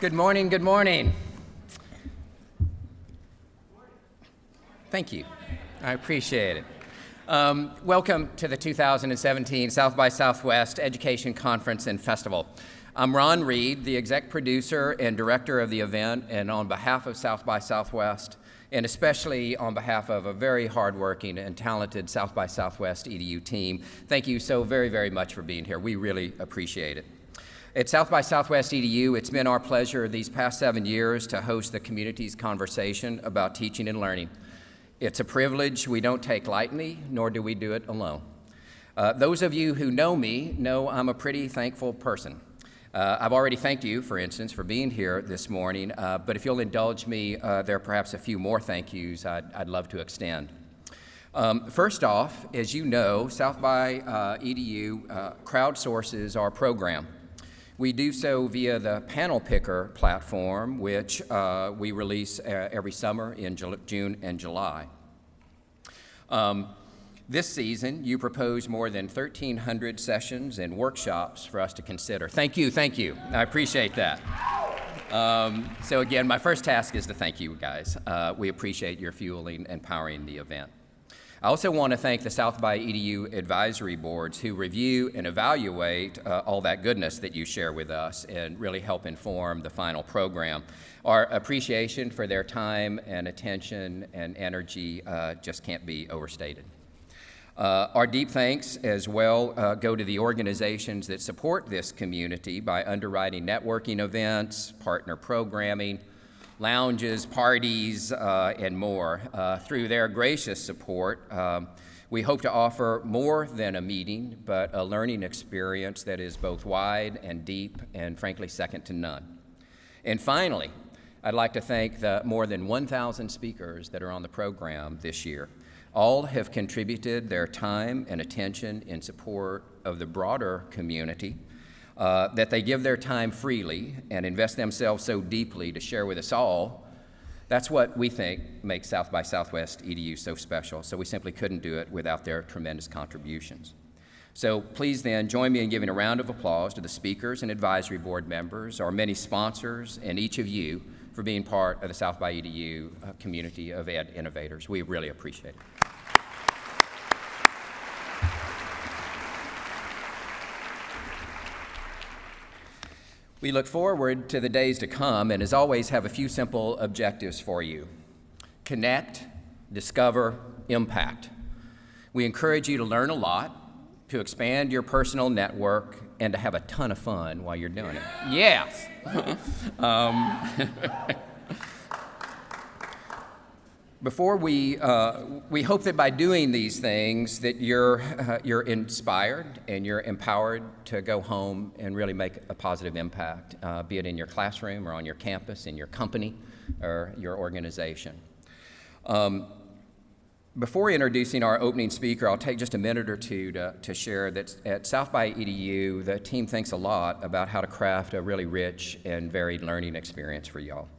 Good morning, good morning. Thank you. I appreciate it. Welcome to the 2017 South by Southwest Education Conference and Festival. I'm Ron Reed, the exec producer and director of the event, and on behalf of South by Southwest, and especially on behalf of a very hardworking and talented South by Southwest EDU team, thank you so very, very much for being here. We really appreciate it. At South by Southwest EDU, it's been our pleasure these past 7 years to host the community's conversation about teaching and learning. It's a privilege we don't take lightly, nor do we do it alone. Those of you who know me know I'm a pretty thankful person. I've already thanked you, for instance, for being here this morning, but if you'll indulge me, there are perhaps a few more thank yous I'd love to extend. First off, as you know, South by EDU crowdsources our program. We do so via the Panel Picker platform, which we release every summer in June and July. This season, you proposed more than 1,300 sessions and workshops for us to consider. Thank you, thank you. I appreciate that. So again, my first task is to thank you guys. We appreciate your fueling and powering the event. I also want to thank the South by EDU advisory boards who review and evaluate all that goodness that you share with us and really help inform the final program. Our appreciation for their time and attention and energy just can't be overstated. Our deep thanks as well go to the organizations that support this community by underwriting networking events, partner programming, lounges, parties, and more. Through their gracious support, we hope to offer more than a meeting, but a learning experience that is both wide and deep and frankly second to none. And finally, I'd like to thank the more than 1,000 speakers that are on the program this year. All have contributed their time and attention in support of the broader community, that they give their time freely and invest themselves so deeply to share with us all. That's what we think makes South by Southwest EDU so special, so we simply couldn't do it without their tremendous contributions. So please then join me in giving a round of applause to the speakers and advisory board members, our many sponsors, and each of you for being part of the South by EDU community of ed innovators. We really appreciate it. We look forward to the days to come and as always have a few simple objectives for you. Connect, discover, impact. We encourage you to learn a lot, to expand your personal network, and to have a ton of fun while you're doing it. Yes! Before we hope that by doing these things that you're inspired and you're empowered to go home and really make a positive impact, be it in your classroom or on your campus, in your company, or your organization. Before introducing our opening speaker, I'll take just a minute or two to share that at South by EDU, the team thinks a lot about how to craft a really rich and varied learning experience for y'all.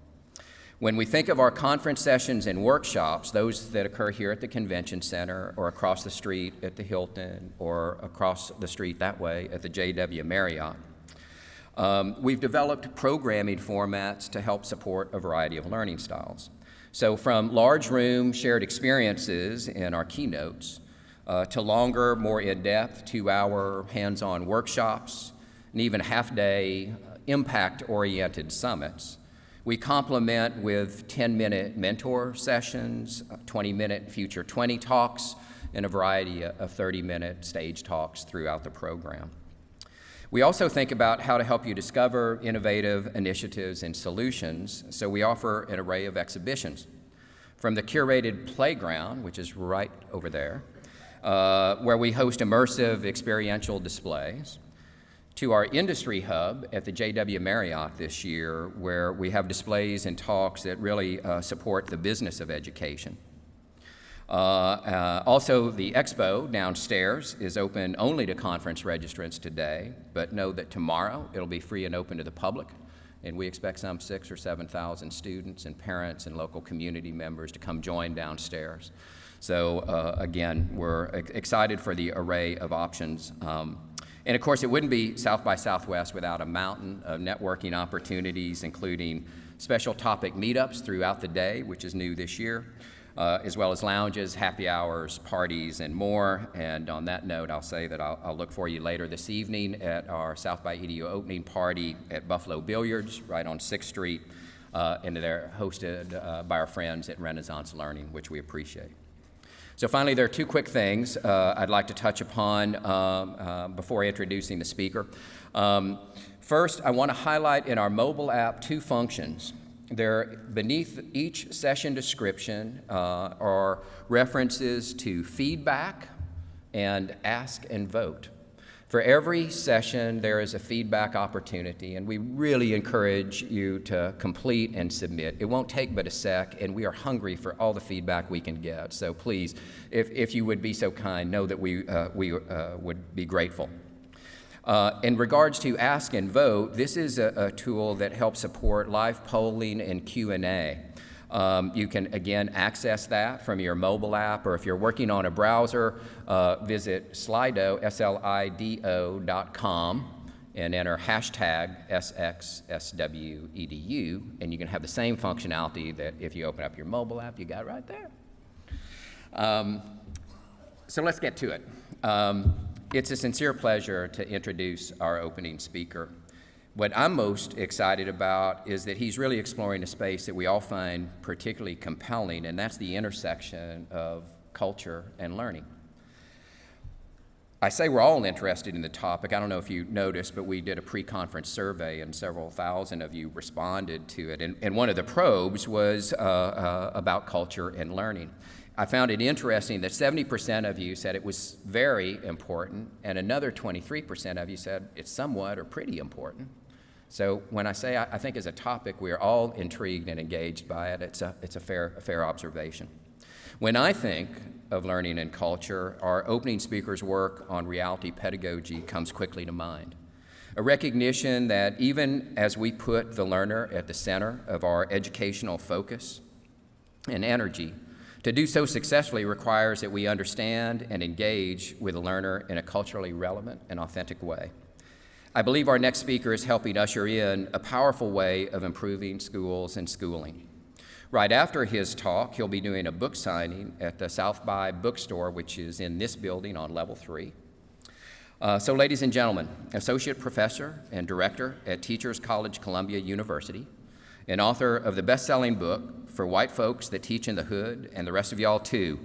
When we think of our conference sessions and workshops, those that occur here at the Convention Center or across the street at the Hilton or across the street that way at the JW Marriott, we've developed programming formats to help support a variety of learning styles. So from large room shared experiences in our keynotes to longer, more in-depth 2-hour hands-on workshops and even half-day impact-oriented summits, we complement with 10-minute mentor sessions, 20-minute Future 20 talks, and a variety of 30-minute stage talks throughout the program. We also think about how to help you discover innovative initiatives and solutions, so we offer an array of exhibitions. From the curated playground, which is right over there, where we host immersive experiential displays, to our industry hub at the JW Marriott this year, where we have displays and talks that really support the business of education. Also, the expo downstairs is open only to conference registrants today, but know that tomorrow it'll be free and open to the public, and we expect some 6,000 or 7,000 students and parents and local community members to come join downstairs. So again, we're excited for the array of options. And of course, it wouldn't be South by Southwest without a mountain of networking opportunities, including special topic meetups throughout the day, which is new this year, as well as lounges, happy hours, parties, and more. And on that note, I'll say that I'll look for you later this evening at our South by EDU opening party at Buffalo Billiards, right on 6th Street, and they're hosted by our friends at Renaissance Learning, which we appreciate. So finally, there are two quick things I'd like to touch upon before introducing the speaker. First, I want to highlight in our mobile app two functions. There, beneath each session description are references to feedback and ask and vote. For every session, there is a feedback opportunity, and we really encourage you to complete and submit. It won't take but a sec, and we are hungry for all the feedback we can get. So please, if you would be so kind, know that we would be grateful. In regards to Ask and Vote, this is a tool that helps support live polling and Q&A. You can, again, access that from your mobile app, or if you're working on a browser, visit Slido, slido.com, and enter hashtag SXSWedu, and you can have the same functionality that if you open up your mobile app, you got right there. So let's get to it. It's a sincere pleasure to introduce our opening speaker. What I'm most excited about is that he's really exploring a space that we all find particularly compelling, and that's the intersection of culture and learning. I say we're all interested in the topic. I don't know if you noticed, but we did a pre-conference survey, and several thousand of you responded to it. And one of the probes was about culture and learning. I found it interesting that 70% of you said it was very important, and another 23% of you said it's somewhat or pretty important. So when I say I think as a topic we are all intrigued and engaged by it, it's a fair observation. When I think of learning and culture, our opening speaker's work on reality pedagogy comes quickly to mind. A recognition that even as we put the learner at the center of our educational focus and energy, to do so successfully requires that we understand and engage with the learner in a culturally relevant and authentic way. I believe our next speaker is helping usher in a powerful way of improving schools and schooling. Right after his talk, he'll be doing a book signing at the South by Bookstore, which is in this building on level 3. So ladies and gentlemen, Associate Professor and Director at Teachers College Columbia University, and author of the best-selling book, For White Folks That Teach in the Hood, and the rest of y'all too,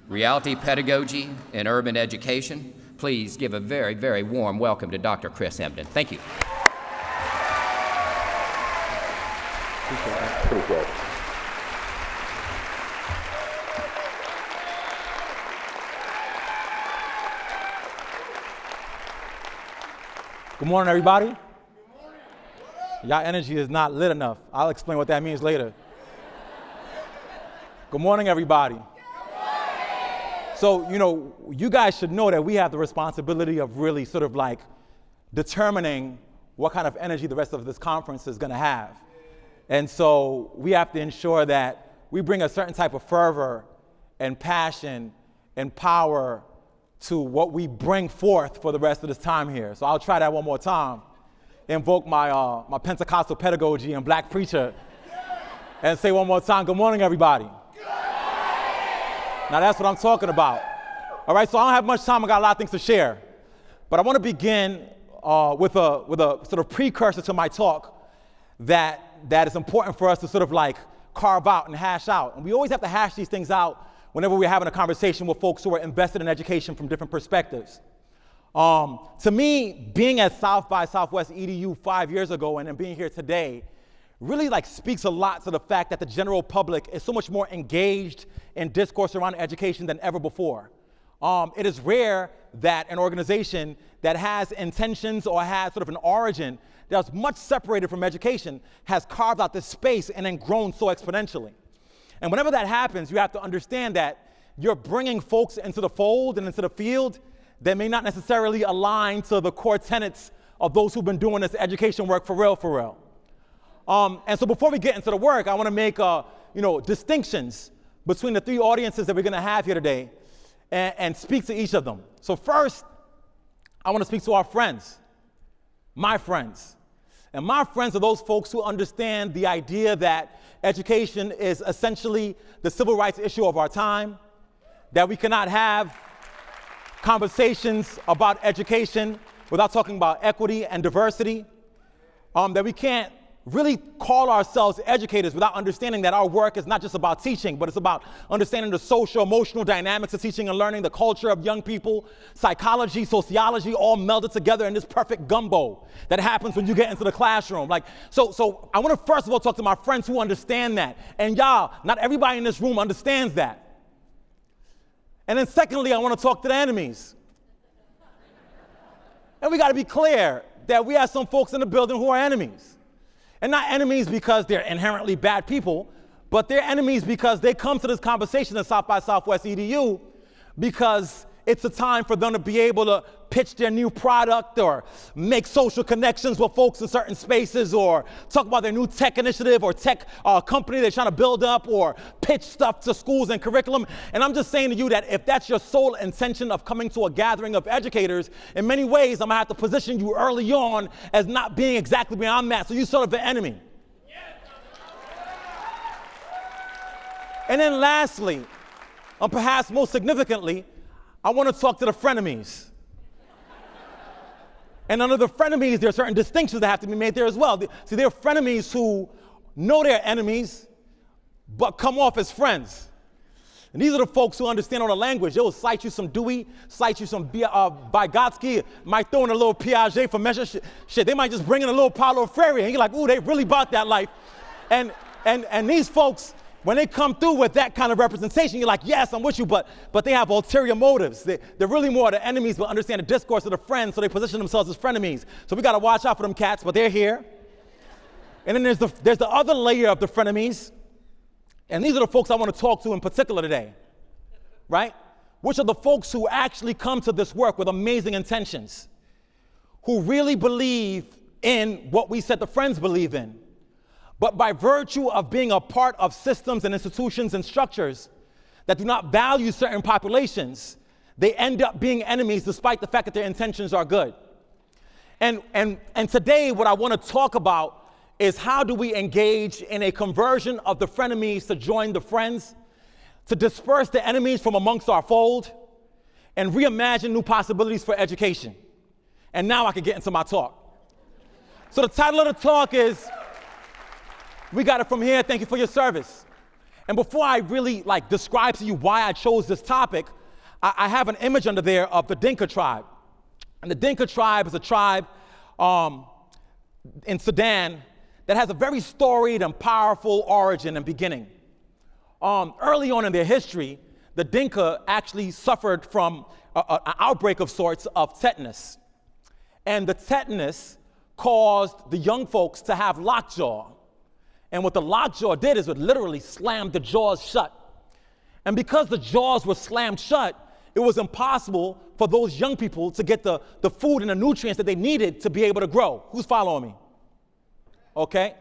Reality Pedagogy in Urban Education. Please give a very, very warm welcome to Dr. Chris Emdin. Thank you. Appreciate it. Good morning, everybody. Good morning. Y'all energy is not lit enough. I'll explain what that means later. Good morning, everybody. So, you guys should know that we have the responsibility of really sort of like determining what kind of energy the rest of this conference is going to have. And so we have to ensure that we bring a certain type of fervor and passion and power to what we bring forth for the rest of this time here. So I'll try that one more time. Invoke my Pentecostal pedagogy and black preacher and say one more time, good morning, everybody. Now that's what I'm talking about. All right, so I don't have much time. I got a lot of things to share. But I want to begin with a sort of precursor to my talk that is important for us to sort of like carve out and hash out. And we always have to hash these things out whenever we're having a conversation with folks who are invested in education from different perspectives. To me, being at South by Southwest EDU 5 years ago and then being here today really like speaks a lot to the fact that the general public is so much more engaged in discourse around education than ever before. It is rare that an organization that has intentions or has sort of an origin that's much separated from education has carved out this space and then grown so exponentially. And whenever that happens, you have to understand that you're bringing folks into the fold and into the field that may not necessarily align to the core tenets of those who've been doing this education work for real. And so before we get into the work, I want to make distinctions between the three audiences that we're going to have here today and speak to each of them. So first, I want to speak to our friends, my friends. And my friends are those folks who understand the idea that education is essentially the civil rights issue of our time, that we cannot have conversations about education without talking about equity and diversity, that we can't really call ourselves educators without understanding that our work is not just about teaching, but it's about understanding the social, emotional dynamics of teaching and learning, the culture of young people, psychology, sociology, all melded together in this perfect gumbo that happens when you get into the classroom. So I want to first of all talk to my friends who understand that. And y'all, not everybody in this room understands that. And then secondly, I want to talk to the enemies. And we got to be clear that we have some folks in the building who are enemies. And not enemies because they're inherently bad people, but they're enemies because they come to this conversation at South by Southwest EDU because it's a time for them to be able to pitch their new product or make social connections with folks in certain spaces or talk about their new tech initiative or tech company they're trying to build up or pitch stuff to schools and curriculum. And I'm just saying to you that if that's your sole intention of coming to a gathering of educators, in many ways I'm gonna have to position you early on as not being exactly where I'm at, so you're sort of an enemy. And then lastly, perhaps most significantly, I want to talk to the frenemies. And under the frenemies, there are certain distinctions that have to be made there as well. See, there are frenemies who know they're enemies, but come off as friends. And these are the folks who understand all the language. They will cite you some Dewey, cite you some Vygotsky, might throw in a little Piaget for measure shit. They might just bring in a little Paulo Freire, and you're like, ooh, they really about that life. And these folks, when they come through with that kind of representation, you're like, yes, I'm with you, but they have ulterior motives. They're really more the enemies, but understand the discourse of the friends, so they position themselves as frenemies. So we got to watch out for them cats, but they're here. And then there's the other layer of the frenemies, and these are the folks I want to talk to in particular today, right? Which are the folks who actually come to this work with amazing intentions, who really believe in what we said the friends believe in. But by virtue of being a part of systems and institutions and structures that do not value certain populations, they end up being enemies despite the fact that their intentions are good. And today what I want to talk about is how do we engage in a conversion of the frenemies to join the friends, to disperse the enemies from amongst our fold, and reimagine new possibilities for education. And now I can get into my talk. So the title of the talk is, We Got It From Here, Thank You for Your Service. And before I really describe to you why I chose this topic, I have an image under there of the Dinka tribe. And the Dinka tribe is a tribe in Sudan that has a very storied and powerful origin and beginning. Early on in their history, the Dinka actually suffered from an outbreak of sorts of tetanus. And the tetanus caused the young folks to have lockjaw. And what the lockjaw did is it literally slammed the jaws shut. And because the jaws were slammed shut, it was impossible for those young people to get the food and the nutrients that they needed to be able to grow. Who's following me? Okay?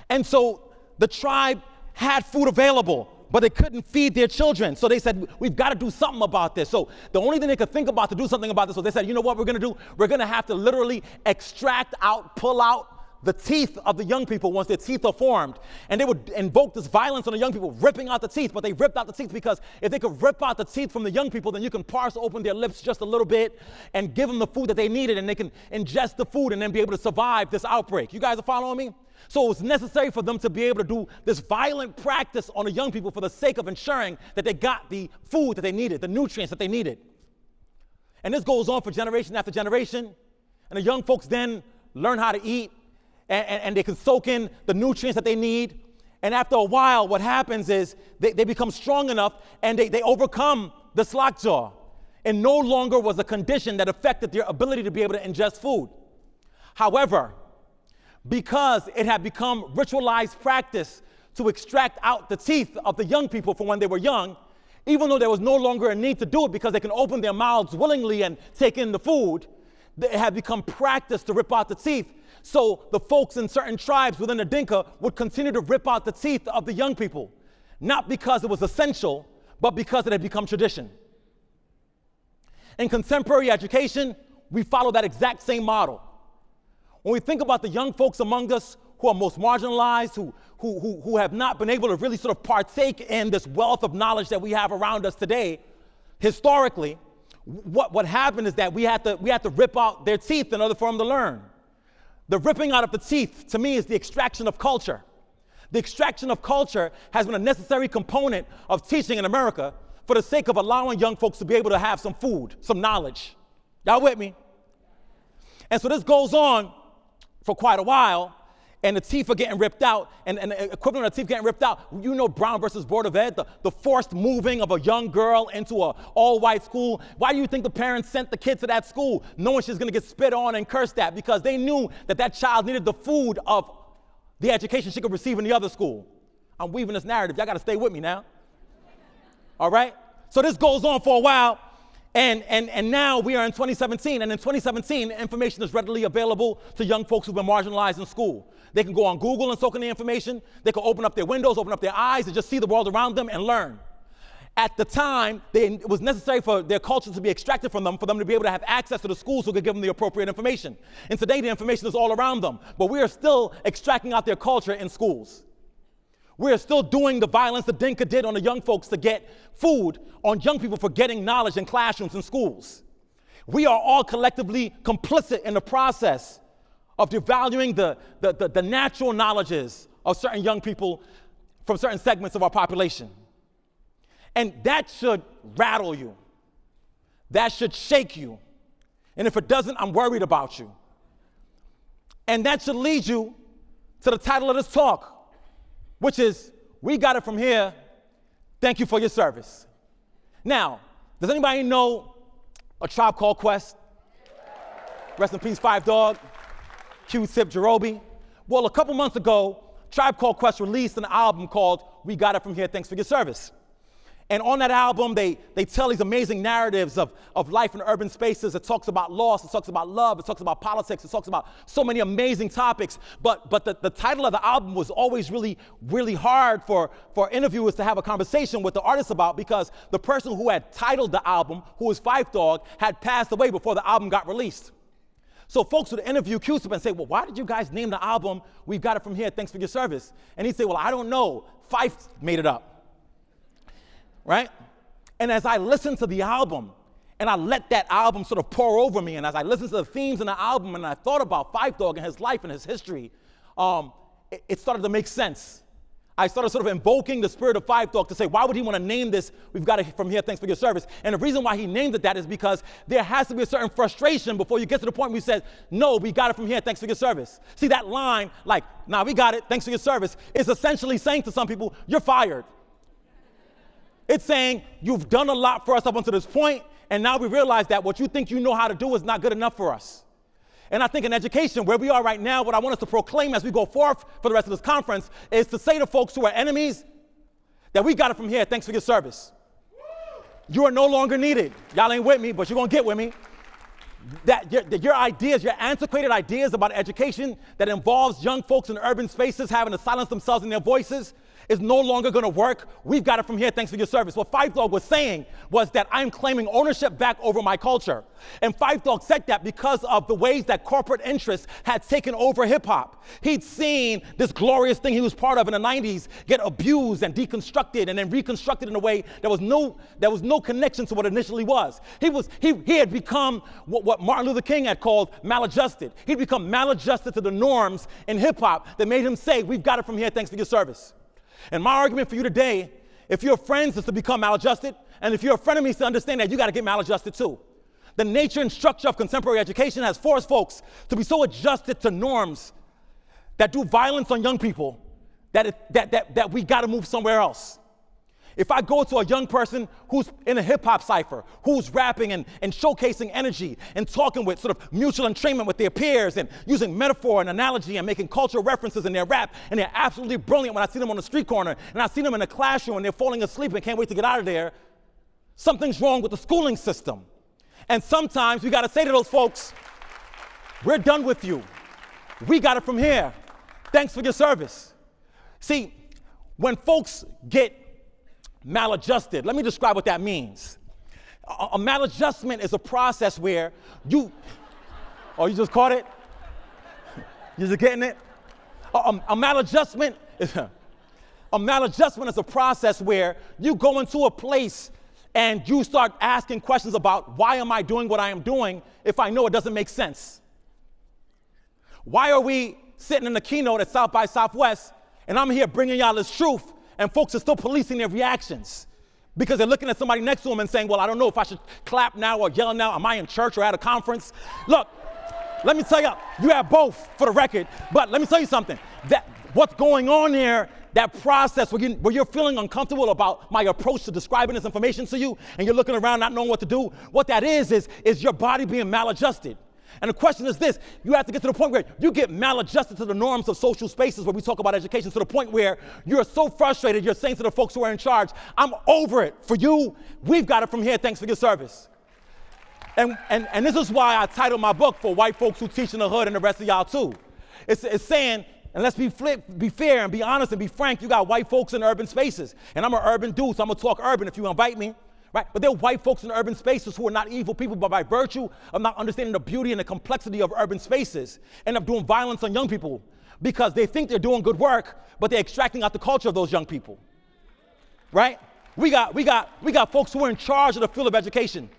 And so the tribe had food available, but they couldn't feed their children. So they said, we've got to do something about this. So the only thing they could think about to do something about this was they said, you know what we're going to do? We're going to have to literally extract out, pull out the teeth of the young people once their teeth are formed. And they would invoke this violence on the young people, ripping out the teeth. But they ripped out the teeth because if they could rip out the teeth from the young people, then you can parse open their lips just a little bit and give them the food that they needed, and they can ingest the food and then be able to survive this outbreak. You guys are following me? So it was necessary for them to be able to do this violent practice on the young people for the sake of ensuring that they got the food that they needed, the nutrients that they needed. And this goes on for generation after generation. And the young folks then learn how to eat, and they can soak in the nutrients that they need. And after a while, what happens is they become strong enough and they overcome the lockjaw. And no longer was a condition that affected their ability to be able to ingest food. However, because it had become ritualized practice to extract out the teeth of the young people from when they were young, even though there was no longer a need to do it because they can open their mouths willingly and take in the food, it had become practice to rip out the teeth. So the folks in certain tribes within the Dinka would continue to rip out the teeth of the young people, not because it was essential, but because it had become tradition. In contemporary education, we follow that exact same model. When we think about the young folks among us who are most marginalized, who have not been able to really sort of partake in this wealth of knowledge that we have around us today, historically, what happened is that we had to rip out their teeth in order for them to learn. The ripping out of the teeth, to me, is the extraction of culture. The extraction of culture has been a necessary component of teaching in America for the sake of allowing young folks to be able to have some food, some knowledge. Y'all with me? And so this goes on for quite a while, and the teeth are getting ripped out, and the equivalent of the teeth getting ripped out. You know Brown versus Board of Ed, the forced moving of a young girl into an all-white school. Why do you think the parents sent the kid to that school knowing she's going to get spit on and cursed at? Because they knew that that child needed the food of the education she could receive in the other school. I'm weaving this narrative. Y'all got to stay with me now. All right? So this goes on for a while, and now we are in 2017, and in 2017, information is readily available to young folks who've been marginalized in school. They can go on Google and soak in the information. They can open up their windows, open up their eyes, and just see the world around them and learn. At the time, it was necessary for their culture to be extracted from them, for them to be able to have access to the schools who could give them the appropriate information. And today, the information is all around them, but we are still extracting out their culture in schools. We are still doing the violence that Dinka did on the young folks to get food on young people for getting knowledge in classrooms and schools. We are all collectively complicit in the process of devaluing the natural knowledges of certain young people from certain segments of our population. And that should rattle you. That should shake you. And if it doesn't, I'm worried about you. And that should lead you to the title of this talk, which is, We Got It From Here, Thank You for Your Service. Now, does anybody know A Tribe Called Quest? Rest in peace, Five Dog, Q-Tip, Jerobi. Well, a couple months ago, Tribe Called Quest released an album called We Got It From Here, Thanks for Your Service. And on that album, they tell these amazing narratives of life in urban spaces. It talks about loss, it talks about love, it talks about politics, it talks about so many amazing topics. But the title of the album was always really, really hard for interviewers to have a conversation with the artist about, because the person who had titled the album, who was Five Dog, had passed away before the album got released. So folks would interview Q-Tip and say, well, why did you guys name the album We've Got It From Here, Thanks for Your Service? And he'd say, well, I don't know. Fife made it up. Right? And as I listened to the album, and I let that album sort of pour over me, and as I listened to the themes in the album, and I thought about Five Dog and his life and his history, it started to make sense. I started sort of invoking the spirit of Five Dog to say, why would he want to name this We've Got It From Here, Thanks for Your Service? And the reason why he named it that is because there has to be a certain frustration before you get to the point where he says, no, we got it from here, thanks for your service. See, that line, like, nah, we got it, thanks for your service, is essentially saying to some people, you're fired. It's saying, you've done a lot for us up until this point, and now we realize that what you think you know how to do is not good enough for us. And I think in education, where we are right now, what I want us to proclaim as we go forth for the rest of this conference is to say to folks who are enemies that we got it from here, thanks for your service. You are no longer needed. Y'all ain't with me, but you're going to get with me. That your ideas, your antiquated ideas about education that involves young folks in urban spaces having to silence themselves in their voices is no longer going to work. We've got it from here, thanks for your service. What Five Dog was saying was that I'm claiming ownership back over my culture. And Five Dog said that because of the ways that corporate interests had taken over hip-hop. He'd seen this glorious thing he was part of in the 90s get abused and deconstructed and then reconstructed in a way that was no connection to what it initially was. He had become what Martin Luther King had called maladjusted. He'd become maladjusted to the norms in hip-hop that made him say, we've got it from here, thanks for your service. And my argument for you today, if you're friends, is to become maladjusted, and if you're a friend of me, is to understand that you got to get maladjusted too. The nature and structure of contemporary education has forced folks to be so adjusted to norms that do violence on young people that we got to move somewhere else. If I go to a young person who's in a hip-hop cipher, who's rapping and showcasing energy and talking with sort of mutual entrainment with their peers and using metaphor and analogy and making cultural references in their rap, and they're absolutely brilliant when I see them on the street corner, and I see them in a classroom and they're falling asleep and can't wait to get out of there, something's wrong with the schooling system. And sometimes we got to say to those folks, we're done with you. We got it from here. Thanks for your service. See, when folks get maladjusted, let me describe what that means. A maladjustment is a process where Oh, you just caught it? You just getting it? A maladjustment is a process where you go into a place and you start asking questions about why am I doing what I am doing if I know it doesn't make sense? Why are we sitting in the keynote at South by Southwest and I'm here bringing y'all this truth and folks are still policing their reactions because they're looking at somebody next to them and saying, well, I don't know if I should clap now or yell now. Am I in church or at a conference? Look, let me tell you, you have both for the record, but let me tell you something. That what's going on there, that process where you're feeling uncomfortable about my approach to describing this information to you and you're looking around not knowing what to do, what that is your body being maladjusted. And the question is this, you have to get to the point where you get maladjusted to the norms of social spaces where we talk about education, to the point where you're so frustrated, you're saying to the folks who are in charge, I'm over it. For you, we've got it from here, thanks for your service. And this is why I titled my book For White Folks Who Teach in the Hood and the rest of y'all too. It's saying, and let's be fair and be honest and be frank, you got white folks in urban spaces. And I'm an urban dude, so I'm gonna talk urban if you invite me. Right? But there are white folks in urban spaces who are not evil people, but by virtue of not understanding the beauty and the complexity of urban spaces, end up doing violence on young people because they think they're doing good work, but they're extracting out the culture of those young people. Right? We got folks who are in charge of the field of education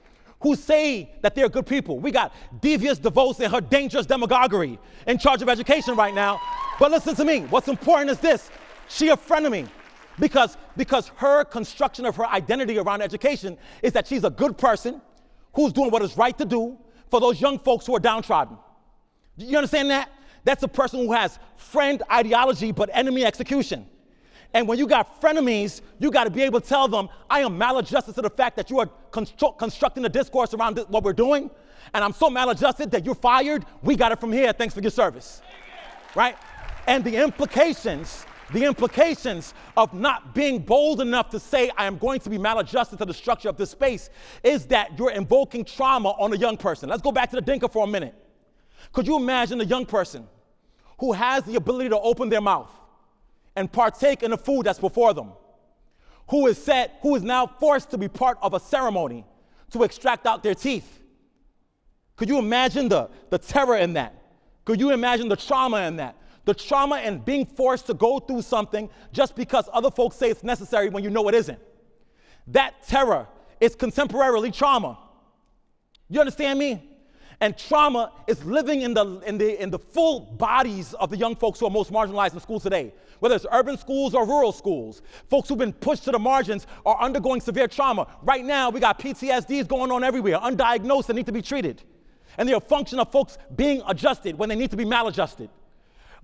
who say that they're good people. We got devious DeVos and her dangerous demagoguery in charge of education right now. But listen to me, what's important is this, she a friend of me. Because her construction of her identity around education is that she's a good person who's doing what is right to do for those young folks who are downtrodden. You understand that? That's a person who has friend ideology but enemy execution. And when you got frenemies, you got to be able to tell them, I am maladjusted to the fact that you are constructing a discourse around what we're doing, and I'm so maladjusted that you're fired. We got it from here. Thanks for your service. Right? And the implications of not being bold enough to say I am going to be maladjusted to the structure of this space is that you're invoking trauma on a young person. Let's go back to the Dinka for a minute. Could you imagine a young person who has the ability to open their mouth and partake in the food that's before them, who is now forced to be part of a ceremony to extract out their teeth? Could you imagine the terror in that? Could you imagine the trauma in that? The trauma in being forced to go through something just because other folks say it's necessary when you know it isn't. That terror is contemporarily trauma. You understand me? And trauma is living in the full bodies of the young folks who are most marginalized in schools today. Whether it's urban schools or rural schools, folks who've been pushed to the margins are undergoing severe trauma. Right now, we got PTSDs going on everywhere, undiagnosed and need to be treated. And they're a function of folks being adjusted when they need to be maladjusted.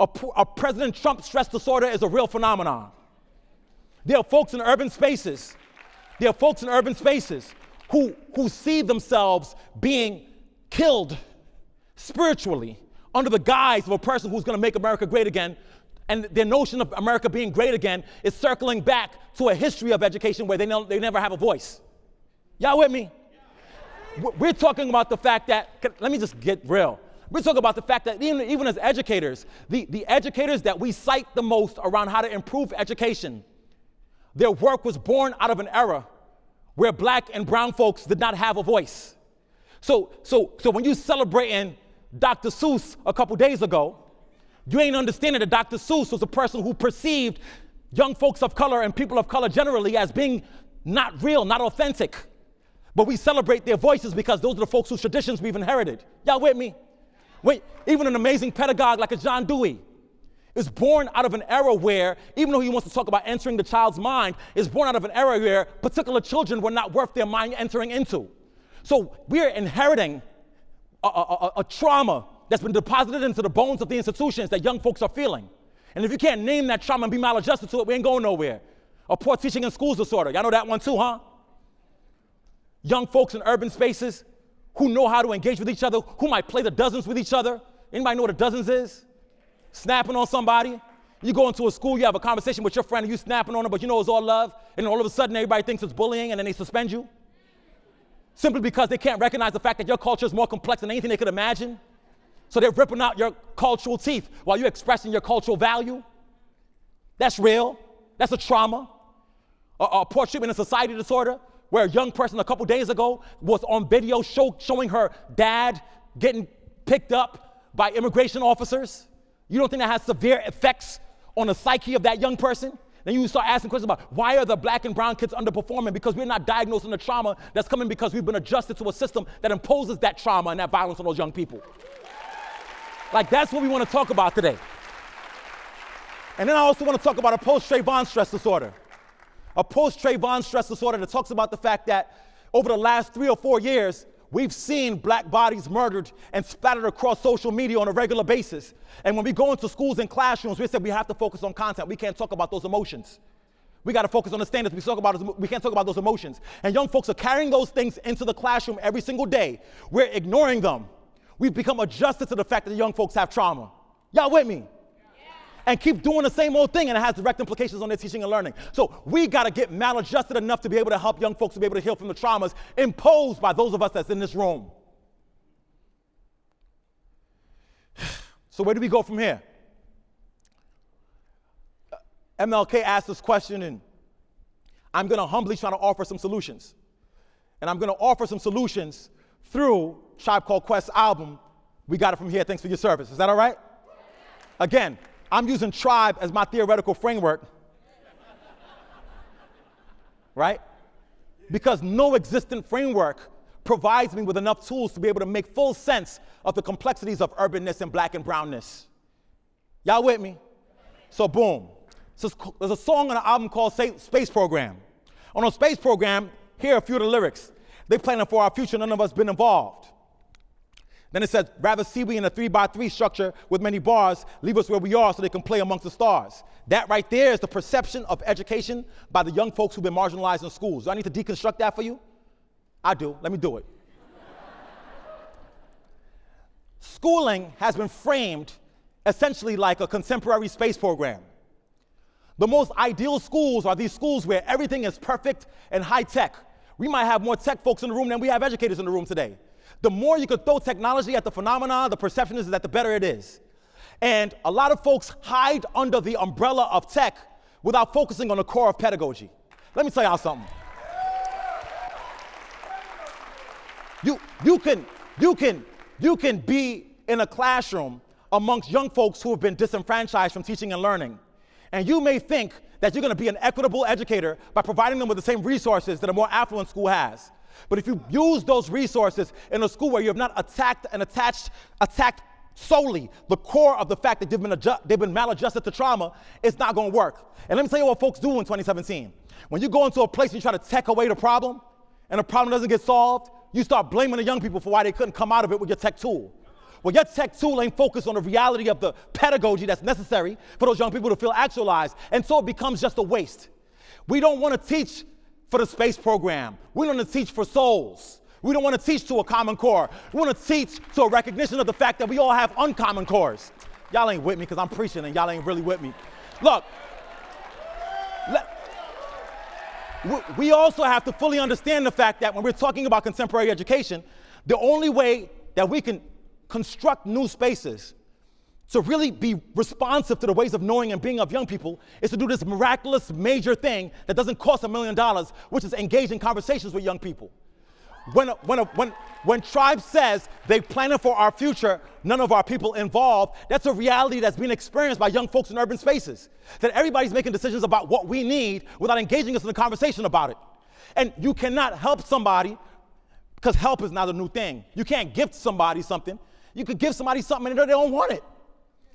A President Trump stress disorder is a real phenomenon. There are folks in urban spaces. Who see themselves being killed spiritually under the guise of a person who's going to make America great again. And their notion of America being great again is circling back to a history of education where they never have a voice. Y'all with me? We're talking about the fact that, let me just get real. We're talking about the fact that even as educators, the educators that we cite the most around how to improve education, their work was born out of an era where black and brown folks did not have a voice. So when you celebrating Dr. Seuss a couple days ago, you ain't understanding that Dr. Seuss was a person who perceived young folks of color and people of color generally as being not real, not authentic. But we celebrate their voices because those are the folks whose traditions we've inherited. Y'all with me? Wait, even an amazing pedagogue like a John Dewey is born out of an era where, even though he wants to talk about entering the child's mind, is born out of an era where particular children were not worth their mind entering into. So we're inheriting a trauma that's been deposited into the bones of the institutions that young folks are feeling. And if you can't name that trauma and be maladjusted to it, we ain't going nowhere. A poor teaching in schools disorder. Y'all know that one too, huh? Young folks in urban spaces who know how to engage with each other, who might play the dozens with each other. Anybody know what a dozens is? Snapping on somebody. You go into a school, you have a conversation with your friend, and you snapping on them, but you know it's all love, and then all of a sudden everybody thinks it's bullying, and then they suspend you. Simply because they can't recognize the fact that your culture is more complex than anything they could imagine. So they're ripping out your cultural teeth while you're expressing your cultural value. That's real. That's a trauma. A poor treatment and society disorder, where a young person a couple days ago was on video showing her dad getting picked up by immigration officers? You don't think that has severe effects on the psyche of that young person? Then you start asking questions about why are the black and brown kids underperforming? Because we're not diagnosing the trauma that's coming because we've been adjusted to a system that imposes that trauma and that violence on those young people. Like, that's what we want to talk about today. And then I also want to talk about a post-Trayvon stress disorder. A post-Trayvon stress disorder that talks about the fact that over the last 3 or 4 years, we've seen black bodies murdered and splattered across social media on a regular basis. And when we go into schools and classrooms, we said we have to focus on content. We can't talk about those emotions. We got to focus on the standards. We can't talk about those emotions. And young folks are carrying those things into the classroom every single day. We're ignoring them. We've become adjusted to the fact that the young folks have trauma. Y'all with me? And keep doing the same old thing, and it has direct implications on their teaching and learning. So we got to get maladjusted enough to be able to help young folks to be able to heal from the traumas imposed by those of us that's in this room. So where do we go from here? MLK asked this question, and I'm going to humbly try to offer some solutions. And I'm going to offer some solutions through Tribe Called Quest's album, We Got It From Here, Thanks for Your Service. Is that all right? Again, I'm using Tribe as my theoretical framework, right? Because no existent framework provides me with enough tools to be able to make full sense of the complexities of urbanness and black and brownness. Y'all with me? So boom. So there's a song on an album called Space Program. On a Space Program, here are a few of the lyrics. They planning for our future, none of us been involved. Then it says, rather see we in a 3x3 structure with many bars, leave us where we are so they can play amongst the stars. That right there is the perception of education by the young folks who've been marginalized in schools. Do I need to deconstruct that for you? I do. Let me do it. Schooling has been framed essentially like a contemporary space program. The most ideal schools are these schools where everything is perfect and high tech. We might have more tech folks in the room than we have educators in the room today. The more you could throw technology at the phenomena, the perception is that the better it is. And a lot of folks hide under the umbrella of tech without focusing on the core of pedagogy. Let me tell y'all something. You can be in a classroom amongst young folks who have been disenfranchised from teaching and learning. And you may think that you're going to be an equitable educator by providing them with the same resources that a more affluent school has. But if you use those resources in a school where you have not attacked solely the core of the fact that they've been maladjusted to trauma, it's not going to work. And let me tell you what folks do in 2017. When you go into a place and you try to tech away the problem, and the problem doesn't get solved, you start blaming the young people for why they couldn't come out of it with your tech tool. Well, your tech tool ain't focused on the reality of the pedagogy that's necessary for those young people to feel actualized, and so it becomes just a waste. We don't want to teach for the space program. We don't want to teach for souls. We don't want to teach to a common core. We want to teach to a recognition of the fact that we all have uncommon cores. Y'all ain't with me because I'm preaching and y'all ain't really with me. Look, we also have to fully understand the fact that when we're talking about contemporary education, the only way that we can construct new spaces to really be responsive to the ways of knowing and being of young people is to do this miraculous major thing that doesn't cost $1 million, which is engage in conversations with young people. When Tribe says they planning for our future, none of our people involved, that's a reality that's being experienced by young folks in urban spaces. That everybody's making decisions about what we need without engaging us in a conversation about it. And you cannot help somebody, because help is not a new thing. You can't gift somebody something. You could give somebody something and they don't want it.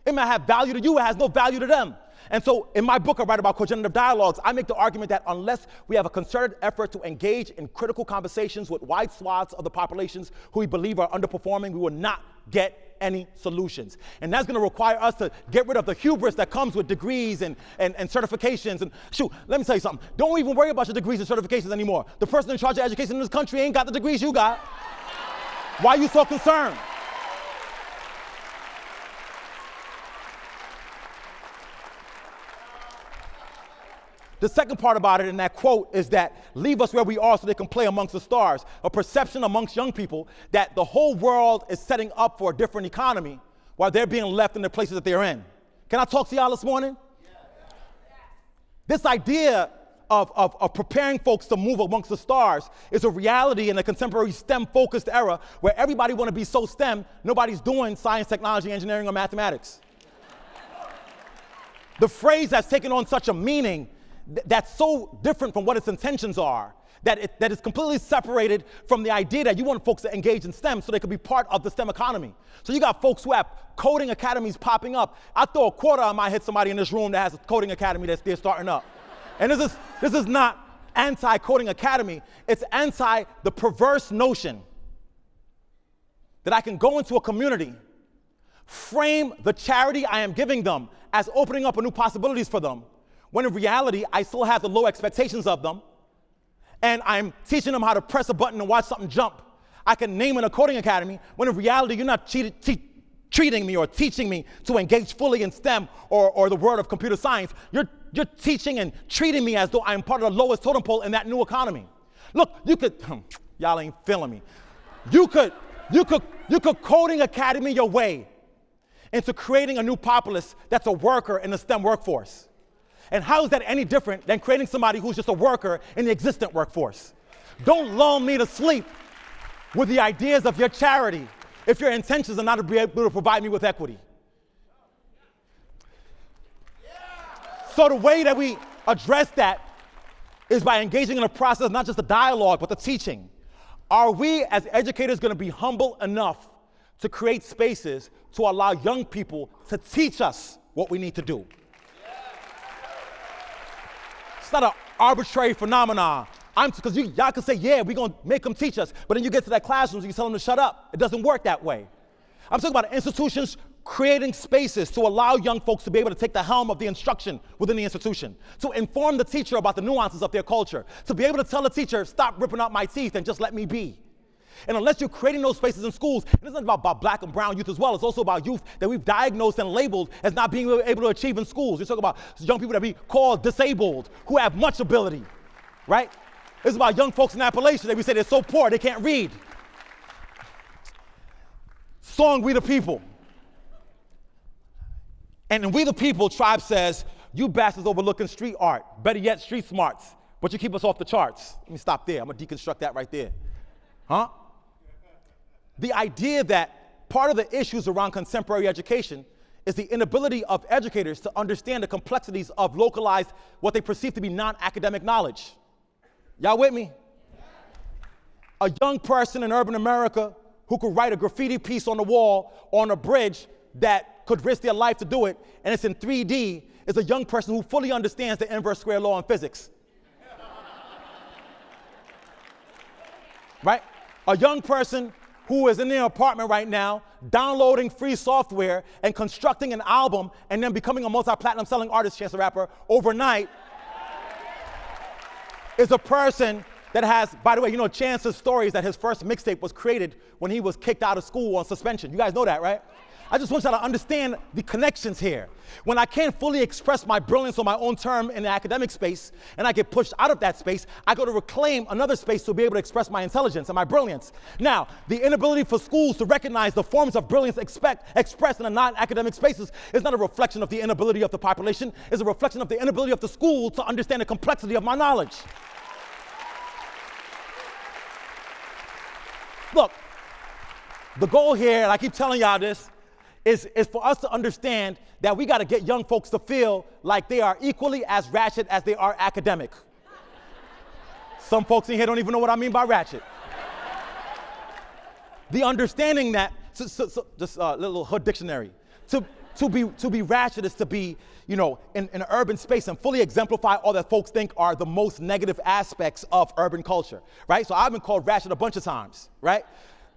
It might have value to you, it has no value to them. And so in my book I write about cogenerative dialogues, I make the argument that unless we have a concerted effort to engage in critical conversations with wide swaths of the populations who we believe are underperforming, we will not get any solutions. And that's gonna require us to get rid of the hubris that comes with degrees and certifications. And shoot, let me tell you something. Don't even worry about your degrees and certifications anymore. The person in charge of education in this country ain't got the degrees you got. Why are you so concerned? The second part about it in that quote is that leave us where we are so they can play amongst the stars. A perception amongst young people that the whole world is setting up for a different economy while they're being left in the places that they're in. Can I talk to y'all this morning? This idea of preparing folks to move amongst the stars is a reality in a contemporary STEM-focused era where everybody want to be so STEM, nobody's doing science, technology, engineering, or mathematics. The phrase has taken on such a meaning that's so different from what its intentions are, that is completely separated from the idea that you want folks to engage in STEM so they could be part of the STEM economy. So you got folks who have coding academies popping up. I throw a quarter, I might hit somebody in this room that has a coding academy that's there starting up. And this is not anti-coding academy, it's anti the perverse notion that I can go into a community, frame the charity I am giving them as opening up new possibilities for them, when in reality, I still have the low expectations of them, and I'm teaching them how to press a button and watch something jump. I can name it a coding academy, when in reality, you're not treating me or teaching me to engage fully in STEM or the world of computer science. You're teaching and treating me as though I'm part of the lowest totem pole in that new economy. Look, you could, y'all ain't feeling me. You could coding academy your way into creating a new populace that's a worker in the STEM workforce. And how is that any different than creating somebody who's just a worker in the existent workforce? Don't lull me to sleep with the ideas of your charity if your intentions are not to be able to provide me with equity. So the way that we address that is by engaging in a process, not just a dialogue, but the teaching. Are we as educators going to be humble enough to create spaces to allow young people to teach us what we need to do? It's not an arbitrary phenomenon. Because y'all can say, yeah, we're going to make them teach us, but then you get to that classroom and you tell them to shut up. It doesn't work that way. I'm talking about institutions creating spaces to allow young folks to be able to take the helm of the instruction within the institution, to inform the teacher about the nuances of their culture, to be able to tell the teacher, stop ripping out my teeth and just let me be. And unless you're creating those spaces in schools, it's not about black and brown youth as well. It's also about youth that we've diagnosed and labeled as not being able to achieve in schools. You're talking about young people that we call disabled, who have much ability, right? It's about young folks in Appalachia that we say they're so poor they can't read. Song We the People. And in We the People, Tribe says, you bastards overlooking street art, better yet street smarts, but you keep us off the charts. Let me stop there. I'm gonna deconstruct that right there. The idea that part of the issues around contemporary education is the inability of educators to understand the complexities of localized, what they perceive to be non-academic knowledge. Y'all with me? A young person in urban America who could write a graffiti piece on the wall on a bridge that could risk their life to do it, and it's in 3D, is a young person who fully understands the inverse square law in physics. Right? A young person who is in their apartment right now, downloading free software and constructing an album and then becoming a multi-platinum selling artist, Chance the Rapper, overnight, is a person that has, by the way, you know, Chance's story is that his first mixtape was created when he was kicked out of school on suspension. You guys know that, right? I just want y'all to understand the connections here. When I can't fully express my brilliance on my own term in the academic space, and I get pushed out of that space, I go to reclaim another space to be able to express my intelligence and my brilliance. Now, the inability for schools to recognize the forms of brilliance expressed in the non-academic spaces is not a reflection of the inability of the population, it's a reflection of the inability of the school to understand the complexity of my knowledge. Look, the goal here, and I keep telling y'all this, is for us to understand that we got to get young folks to feel like they are equally as ratchet as they are academic. Some folks in here don't even know what I mean by ratchet. The understanding that, just a little hood dictionary, to be ratchet is to be, you know, in an urban space and fully exemplify all that folks think are the most negative aspects of urban culture, right? So I've been called ratchet a bunch of times, right?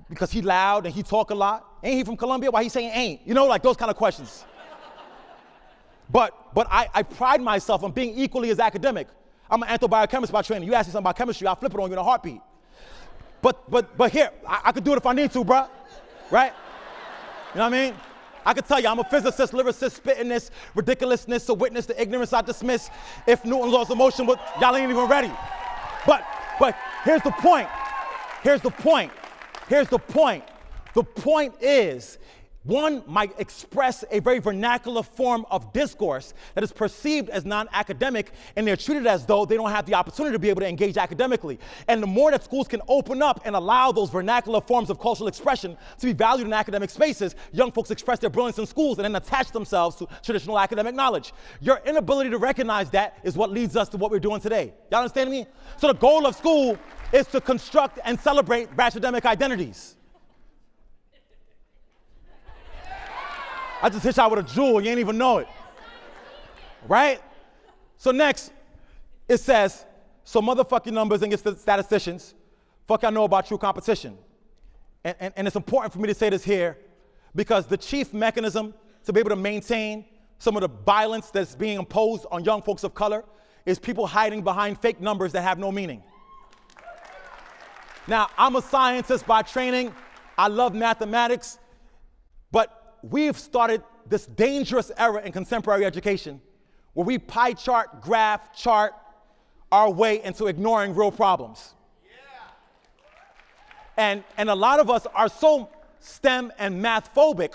Because he loud and he talk a lot. Ain't he from Columbia? Why he saying ain't? You know, like those kind of questions. But I pride myself on being equally as academic. I'm an anthobiochemist by training. You ask me something about chemistry, I'll flip it on you in a heartbeat. But here, I could do it if I need to, bruh. Right? You know what I mean? I could tell you, I'm a physicist, lyricist, spitting this ridiculousness to witness the ignorance I dismiss. If Newton's laws of motion, y'all ain't even ready. But here's the point. Here's the point. The point is, One might express a very vernacular form of discourse that is perceived as non-academic, and they're treated as though they don't have the opportunity to be able to engage academically. And the more that schools can open up and allow those vernacular forms of cultural expression to be valued in academic spaces, young folks express their brilliance in schools and then attach themselves to traditional academic knowledge. Your inability to recognize that is what leads us to what we're doing today. Y'all understand me? So the goal of school is to construct and celebrate bachelordemic identities. I just hit y'all with a jewel, you ain't even know it. Right? So next, it says, so motherfuck your numbers and your statisticians, fuck y'all know about true competition. And it's important for me to say this here because the chief mechanism to be able to maintain some of the violence that's being imposed on young folks of color is people hiding behind fake numbers that have no meaning. Now, I'm a scientist by training. I love mathematics, but we've started this dangerous era in contemporary education where we pie chart, graph chart our way into ignoring real problems. Yeah. And a lot of us are so STEM and math phobic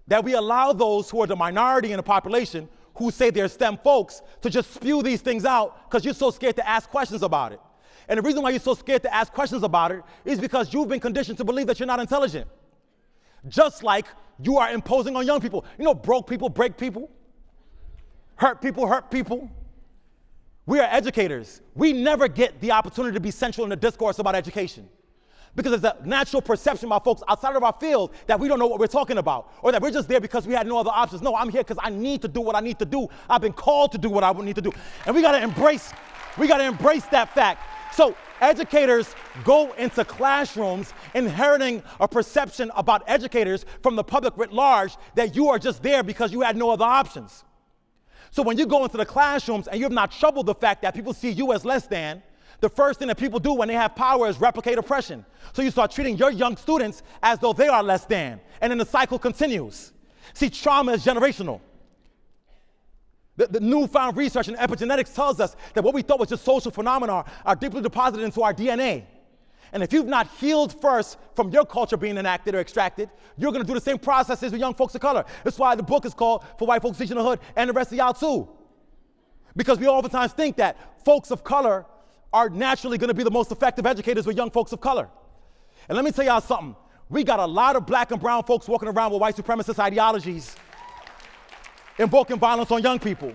that we allow those who are the minority in the population who say they're STEM folks to just spew these things out because you're so scared to ask questions about it. And the reason why you're so scared to ask questions about it is because you've been conditioned to believe that you're not intelligent. Just like you are imposing on young people. You know, broke people break people. Hurt people hurt people. We are educators. We never get the opportunity to be central in the discourse about education. Because there's a natural perception by folks outside of our field that we don't know what we're talking about. Or that we're just there because we had no other options. No, I'm here because I need to do what I need to do. I've been called to do what I need to do. And we gotta embrace that fact. So educators go into classrooms inheriting a perception about educators from the public writ large that you are just there because you had no other options. So when you go into the classrooms and you have not troubled the fact that people see you as less than, the first thing that people do when they have power is replicate oppression. So you start treating your young students as though they are less than, and then the cycle continues. See, trauma is generational. The newfound research in epigenetics tells us that what we thought was just social phenomena are deeply deposited into our DNA. And if you've not healed first from your culture being enacted or extracted, you're gonna do the same processes with young folks of color. That's why the book is called For White Folks Teaching the Hood and the rest of y'all too. Because we oftentimes think that folks of color are naturally gonna be the most effective educators with young folks of color. And let me tell y'all something. We got a lot of black and brown folks walking around with white supremacist ideologies invoking violence on young people.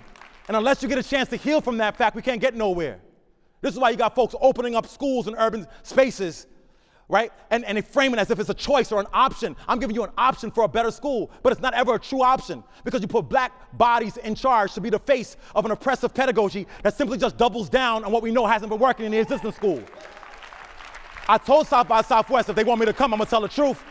And unless you get a chance to heal from that fact, we can't get nowhere. This is why you got folks opening up schools in urban spaces, right? And they frame it as if it's a choice or an option. I'm giving you an option for a better school, but it's not ever a true option because you put black bodies in charge to be the face of an oppressive pedagogy that simply just doubles down on what we know hasn't been working in the existing school. I told South by Southwest if they want me to come, I'm gonna tell the truth.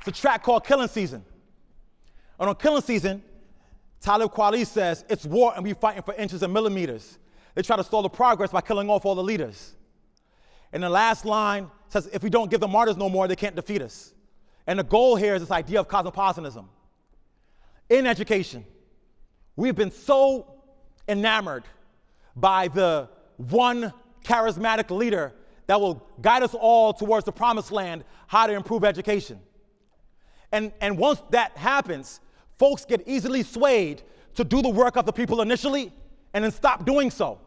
It's a track called Killing Season. And on Killing Season, Talib Kweli says, it's war and we fighting for inches and millimeters. They try to stall the progress by killing off all the leaders. And the last line says, if we don't give the martyrs no more, they can't defeat us. And the goal here is this idea of cosmopolitanism. In education, we've been so enamored by the one charismatic leader that will guide us all towards the promised land, how to improve education. And once that happens, folks get easily swayed to do the work of the people initially and then stop doing so.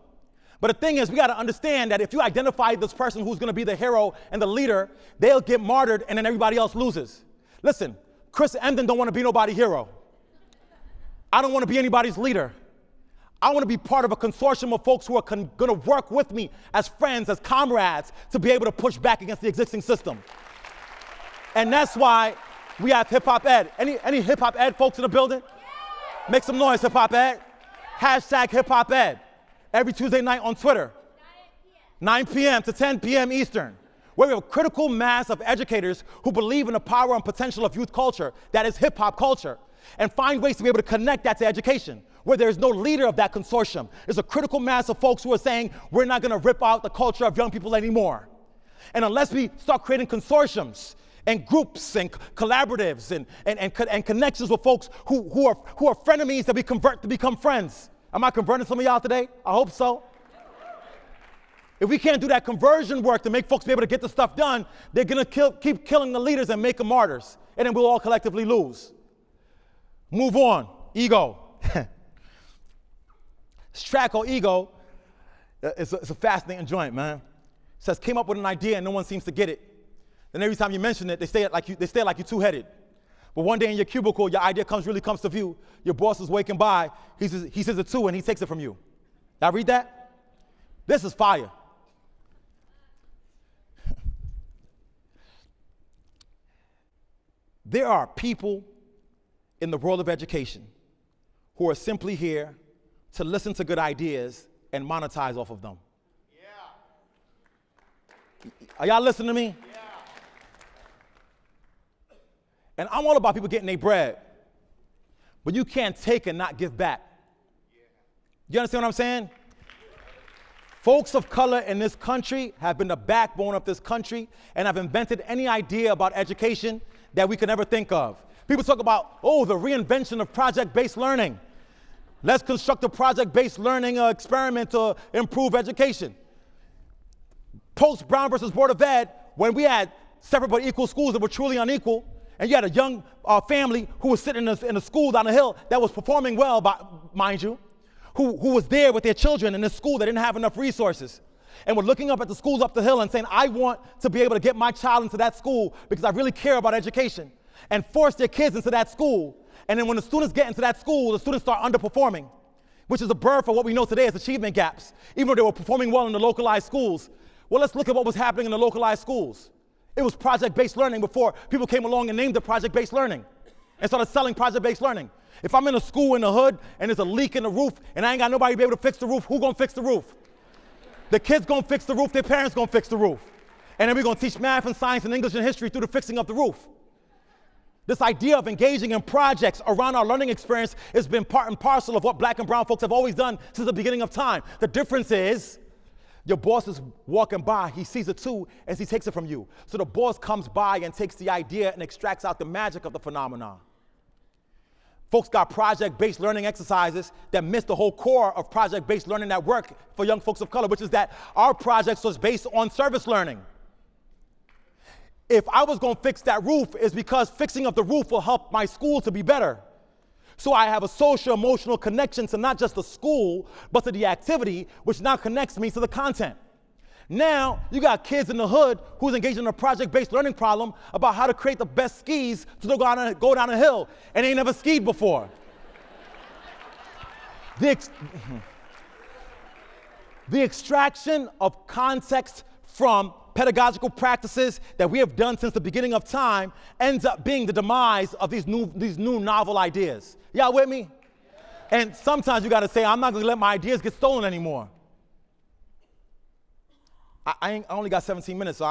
But the thing is, we gotta understand that if you identify this person who's gonna be the hero and the leader, they'll get martyred and then everybody else loses. Listen, Chris Emdin don't wanna be nobody's hero. I don't wanna be anybody's leader. I wanna be part of a consortium of folks who are gonna work with me as friends, as comrades, to be able to push back against the existing system. And that's why we have hip hop ed. Any hip hop ed folks in the building? Make some noise, hip hop ed. Hashtag hip hop ed. Every Tuesday night on Twitter. 9 p.m. to 10 p.m. Eastern. Where we have a critical mass of educators who believe in the power and potential of youth culture, that is hip hop culture, and find ways to be able to connect that to education, where there's no leader of that consortium. There's a critical mass of folks who are saying, we're not gonna rip out the culture of young people anymore. And unless we start creating consortiums and groups and collaboratives and connections with folks who are frenemies that we convert to become friends. Am I converting some of y'all today? I hope so. If we can't do that conversion work to make folks be able to get the stuff done, they're going to keep killing the leaders and make them martyrs. And then we'll all collectively lose. Move on. Ego. This track called Ego, it's a fascinating joint, man. It says, came up with an idea and no one seems to get it. Then every time you mention it, they stay like you're two-headed. But one day in your cubicle, your idea really comes to view. Your boss is waking by. He says it too, and he takes it from you. Y'all read that? This is fire. There are people in the world of education who are simply here to listen to good ideas and monetize off of them. Yeah. Are y'all listening to me? Yeah. And I'm all about people getting their bread. But you can't take and not give back. Yeah. You understand what I'm saying? Folks of color in this country have been the backbone of this country and have invented any idea about education that we could ever think of. People talk about, the reinvention of project-based learning. Let's construct a project-based learning experiment to improve education. Post Brown versus Board of Ed, when we had separate but equal schools that were truly unequal, and you had a young family who was sitting in a school down the hill that was performing well, mind you, who was there with their children in this school that didn't have enough resources. And were looking up at the schools up the hill and saying, I want to be able to get my child into that school because I really care about education. And force their kids into that school. And then when the students get into that school, the students start underperforming, which is a birth of what we know today as achievement gaps, even though they were performing well in the localized schools. Well, let's look at what was happening in the localized schools. It was project-based learning before people came along and named it project-based learning and started selling project-based learning. If I'm in a school in the hood and there's a leak in the roof and I ain't got nobody to be able to fix the roof, who gonna fix the roof? The kids gonna fix the roof, their parents gonna fix the roof. And then we're gonna teach math and science and English and history through the fixing of the roof. This idea of engaging in projects around our learning experience has been part and parcel of what black and brown folks have always done since the beginning of time. The difference is, your boss is walking by, he sees it too, and he takes it from you. So the boss comes by and takes the idea and extracts out the magic of the phenomenon. Folks got project-based learning exercises that miss the whole core of project-based learning that work for young folks of color, which is that our projects was based on service learning. If I was gonna fix that roof, it's because fixing of the roof will help my school to be better. So I have a social emotional connection to not just the school, but to the activity, which now connects me to the content. Now, you got kids in the hood who's engaged in a project-based learning problem about how to create the best skis to go down a hill, and they ain't never skied before. The extraction of context from pedagogical practices that we have done since the beginning of time ends up being the demise of these new novel ideas. Y'all with me? And sometimes you gotta say, I'm not gonna let my ideas get stolen anymore. I only got 17 minutes, so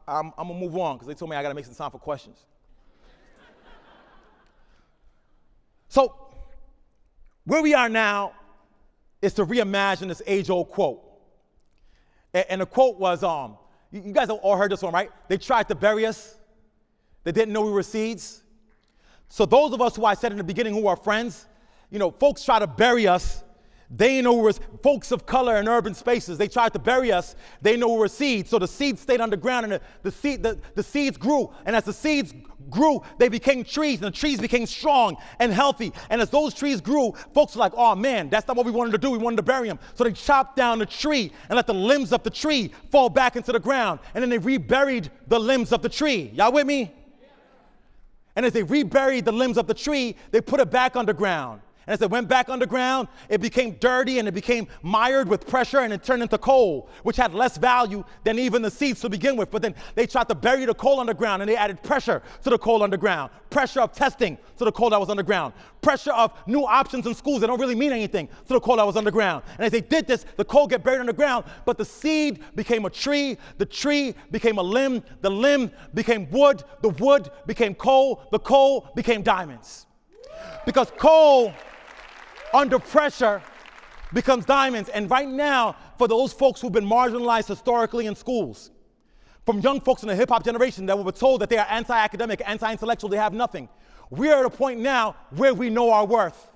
I'm gonna move on because they told me I gotta make some time for questions. So, where we are now is to reimagine this age-old quote. And the quote was, you guys have all heard this one, right? They tried to bury us. They didn't know we were seeds. So those of us who I said in the beginning who are friends, folks try to bury us. They know we were folks of color in urban spaces. They tried to bury us. They know we were seeds. So the seeds stayed underground and the seeds grew. And as the seeds grew, they became trees, and the trees became strong and healthy. And as those trees grew, folks were like, oh man, that's not what we wanted to do. We wanted to bury them. So they chopped down the tree and let the limbs of the tree fall back into the ground. And then they reburied the limbs of the tree. Y'all with me? And as they reburied the limbs of the tree, they put it back underground. And as it went back underground, it became dirty and it became mired with pressure and it turned into coal, which had less value than even the seeds to begin with. But then they tried to bury the coal underground and they added pressure to the coal underground, pressure of testing to the coal that was underground, pressure of new options in schools that don't really mean anything to the coal that was underground. And as they did this, the coal got buried underground, but the seed became a tree, the tree became a limb, the limb became wood, the wood became coal, the coal became diamonds. Because coal under pressure becomes diamonds. And right now, for those folks who've been marginalized historically in schools, from young folks in the hip-hop generation that were told that they are anti-academic, anti-intellectual, they have nothing, we are at a point now where we know our worth.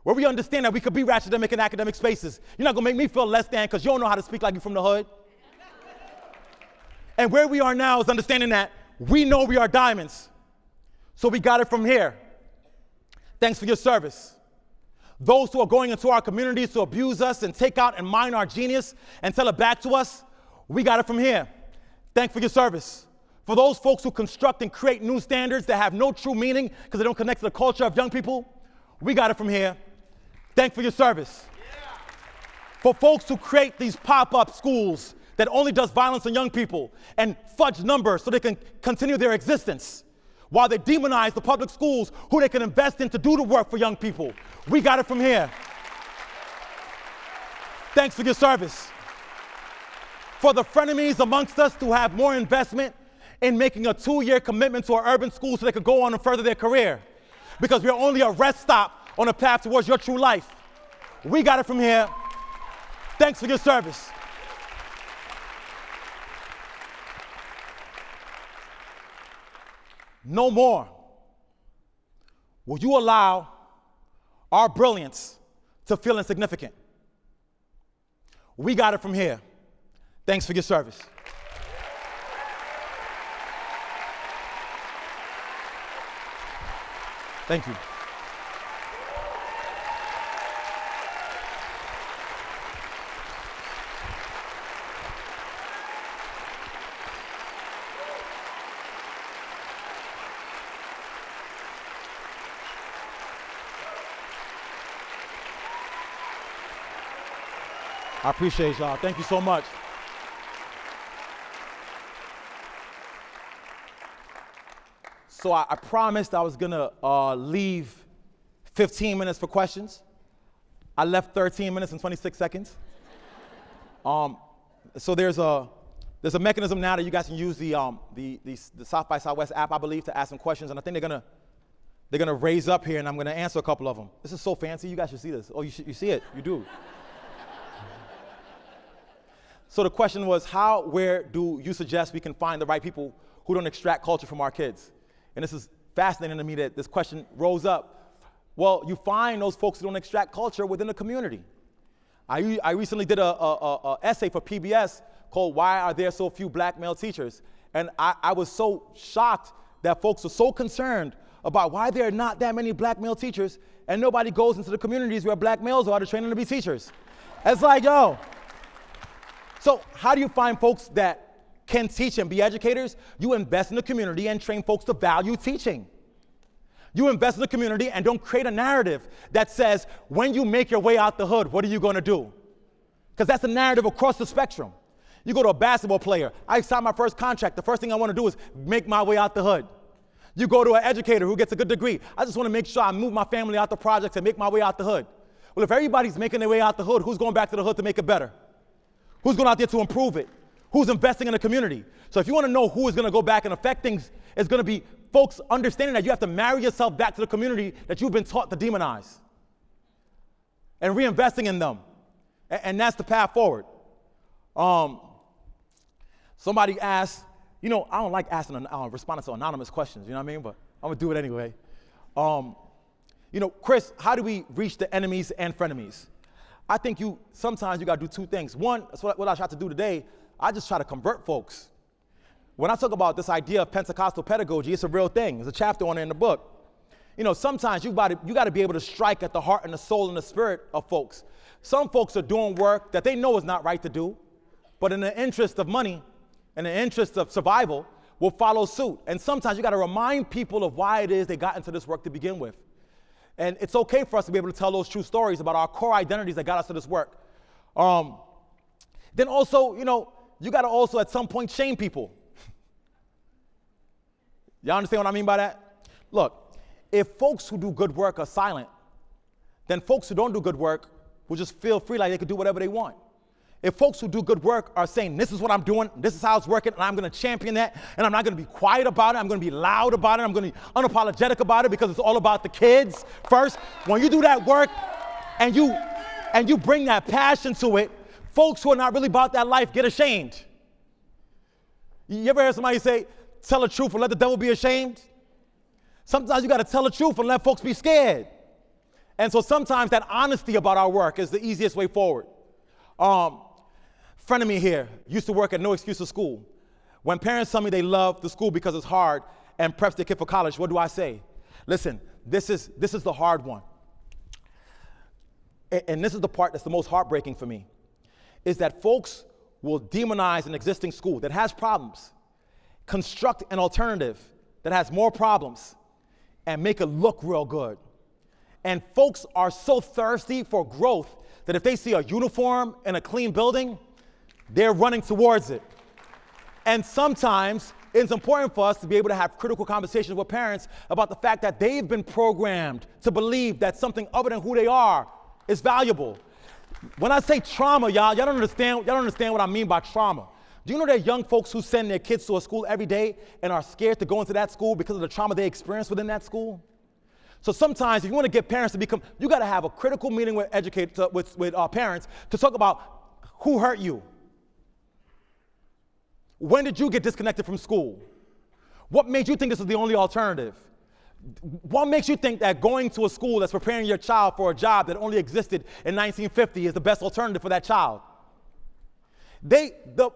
where we understand that we could be ratchetemic in academic spaces. You're not going to make me feel less than because you don't know how to speak like you're from the hood. And where we are now is understanding that we know we are diamonds. So we got it from here. Thanks for your service. Those who are going into our communities to abuse us and take out and mine our genius and tell it back to us, we got it from here. Thanks for your service. For those folks who construct and create new standards that have no true meaning because they don't connect to the culture of young people, we got it from here. Thanks for your service. For folks who create these pop-up schools that only does violence on young people and fudge numbers so they can continue their existence while they demonize the public schools who they can invest in to do the work for young people. We got it from here. Thanks for your service. For the frenemies amongst us who have more investment in making a 2-year commitment to our urban schools so they can go on and further their career because we're only a rest stop on a path towards your true life. We got it from here. Thanks for your service. No more will you allow our brilliance to feel insignificant. We got it from here. Thanks for your service. Thank you. I appreciate y'all. Thank you so much. So I promised I was gonna leave 15 minutes for questions. I left 13 minutes and 26 seconds. So there's a mechanism now that you guys can use the South by Southwest app, I believe, to ask some questions, and I think they're gonna raise up here, and I'm gonna answer a couple of them. This is so fancy. You guys should see this. Oh, you see it? You do. So the question was, where do you suggest we can find the right people who don't extract culture from our kids? And this is fascinating to me that this question rose up. Well, you find those folks who don't extract culture within the community. I recently did a essay for PBS called Why Are There So Few Black Male Teachers? And I was so shocked that folks were so concerned about why there are not that many black male teachers and nobody goes into the communities where black males are to train them to be teachers. It's like, yo. So how do you find folks that can teach and be educators? You invest in the community and train folks to value teaching. You invest in the community and don't create a narrative that says, when you make your way out the hood, what are you going to do? Because that's a narrative across the spectrum. You go to a basketball player. I signed my first contract. The first thing I want to do is make my way out the hood. You go to an educator who gets a good degree. I just want to make sure I move my family out the projects and make my way out the hood. Well, if everybody's making their way out the hood, who's going back to the hood to make it better? Who's going out there to improve it? Who's investing in the community? So if you want to know who is going to go back and affect things, it's going to be folks understanding that you have to marry yourself back to the community that you've been taught to demonize and reinvesting in them. And that's the path forward. Somebody asked, I don't like responding to anonymous questions, you know what I mean? But I'm going to do it anyway. Chris, how do we reach the enemies and frenemies? I think sometimes you got to do two things. One, that's what I try to do today. I just try to convert folks. When I talk about this idea of Pentecostal pedagogy, it's a real thing. There's a chapter on it in the book. Sometimes you got to be able to strike at the heart and the soul and the spirit of folks. Some folks are doing work that they know is not right to do, but in the interest of money and the interest of survival will follow suit. And sometimes you got to remind people of why it is they got into this work to begin with. And it's okay for us to be able to tell those true stories about our core identities that got us to this work. Then also, you got to also at some point shame people. Y'all understand what I mean by that? Look, if folks who do good work are silent, then folks who don't do good work will just feel free like they could do whatever they want. If folks who do good work are saying, this is what I'm doing, this is how it's working, and I'm going to champion that, and I'm not going to be quiet about it, I'm going to be loud about it, I'm going to be unapologetic about it because it's all about the kids first. When you do that work and you bring that passion to it, folks who are not really about that life get ashamed. You ever heard somebody say, tell the truth and let the devil be ashamed? Sometimes you got to tell the truth and let folks be scared. And so sometimes that honesty about our work is the easiest way forward. Friend of me here used to work at No Excuses School. When parents tell me they love the school because it's hard and preps their kid for college, what do I say? Listen, this is the hard one. And this is the part that's the most heartbreaking for me, is that folks will demonize an existing school that has problems, construct an alternative that has more problems, and make it look real good. And folks are so thirsty for growth that if they see a uniform and a clean building, they're running towards it. And sometimes it's important for us to be able to have critical conversations with parents about the fact that they've been programmed to believe that something other than who they are is valuable. When I say trauma, y'all don't understand what I mean by trauma. Do you know there are young folks who send their kids to a school every day and are scared to go into that school because of the trauma they experienced within that school? So sometimes if you want to get parents to become, you got to have a critical meeting with parents to talk about who hurt you. When did you get disconnected from school? What made you think this is the only alternative? What makes you think that going to a school that's preparing your child for a job that only existed in 1950 is the best alternative for that child? The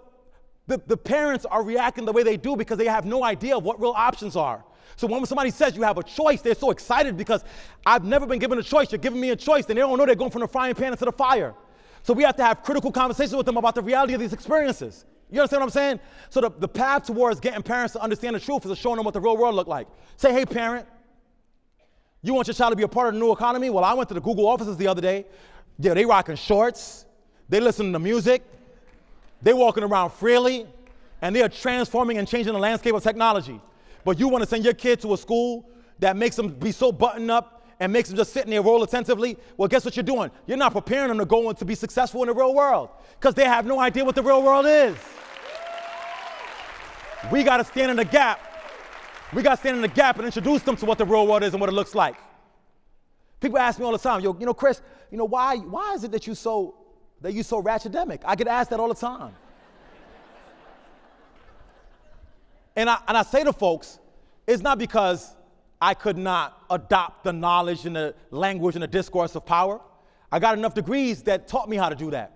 parents are reacting the way they do because they have no idea of what real options are. So when somebody says you have a choice, they're so excited because I've never been given a choice. You're giving me a choice, and they don't know they're going from the frying pan into the fire. So we have to have critical conversations with them about the reality of these experiences. You understand what I'm saying? So the path towards getting parents to understand the truth is showing them what the real world look like. Say, hey, parent, you want your child to be a part of the new economy? Well, I went to the Google offices the other day. Yeah, they rocking shorts. They listening to music. They walking around freely. And they are transforming and changing the landscape of technology. But you want to send your kid to a school that makes them be so buttoned up and makes them just sit in there, roll attentively? Well, guess what you're doing? You're not preparing them to go and to be successful in the real world because they have no idea what the real world is. We got to stand in the gap. We got to stand in the gap and introduce them to what the real world is and what it looks like. People ask me all the time, Chris, why is it that you're so ratchetdemic? I get asked that all the time. And I say to folks, it's not because I could not adopt the knowledge and the language and the discourse of power. I got enough degrees that taught me how to do that.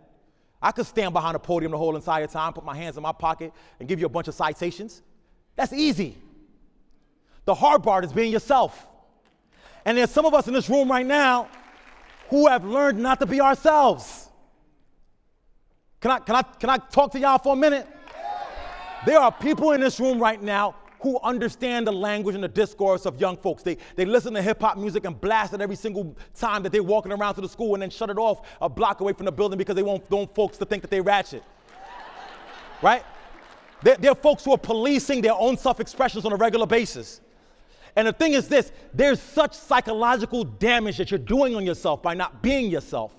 I could stand behind a podium the whole entire time, put my hands in my pocket, and give you a bunch of citations. That's easy. The hard part is being yourself. And there's some of us in this room right now who have learned not to be ourselves. Can I talk to y'all for a minute? There are people in this room right now who understand the language and the discourse of young folks. They listen to hip-hop music and blast it every single time that they're walking around to the school and then shut it off a block away from the building because they want folks to think that they ratchet. Right? There are folks who are policing their own self-expressions on a regular basis. And the thing is this, there's such psychological damage that you're doing on yourself by not being yourself.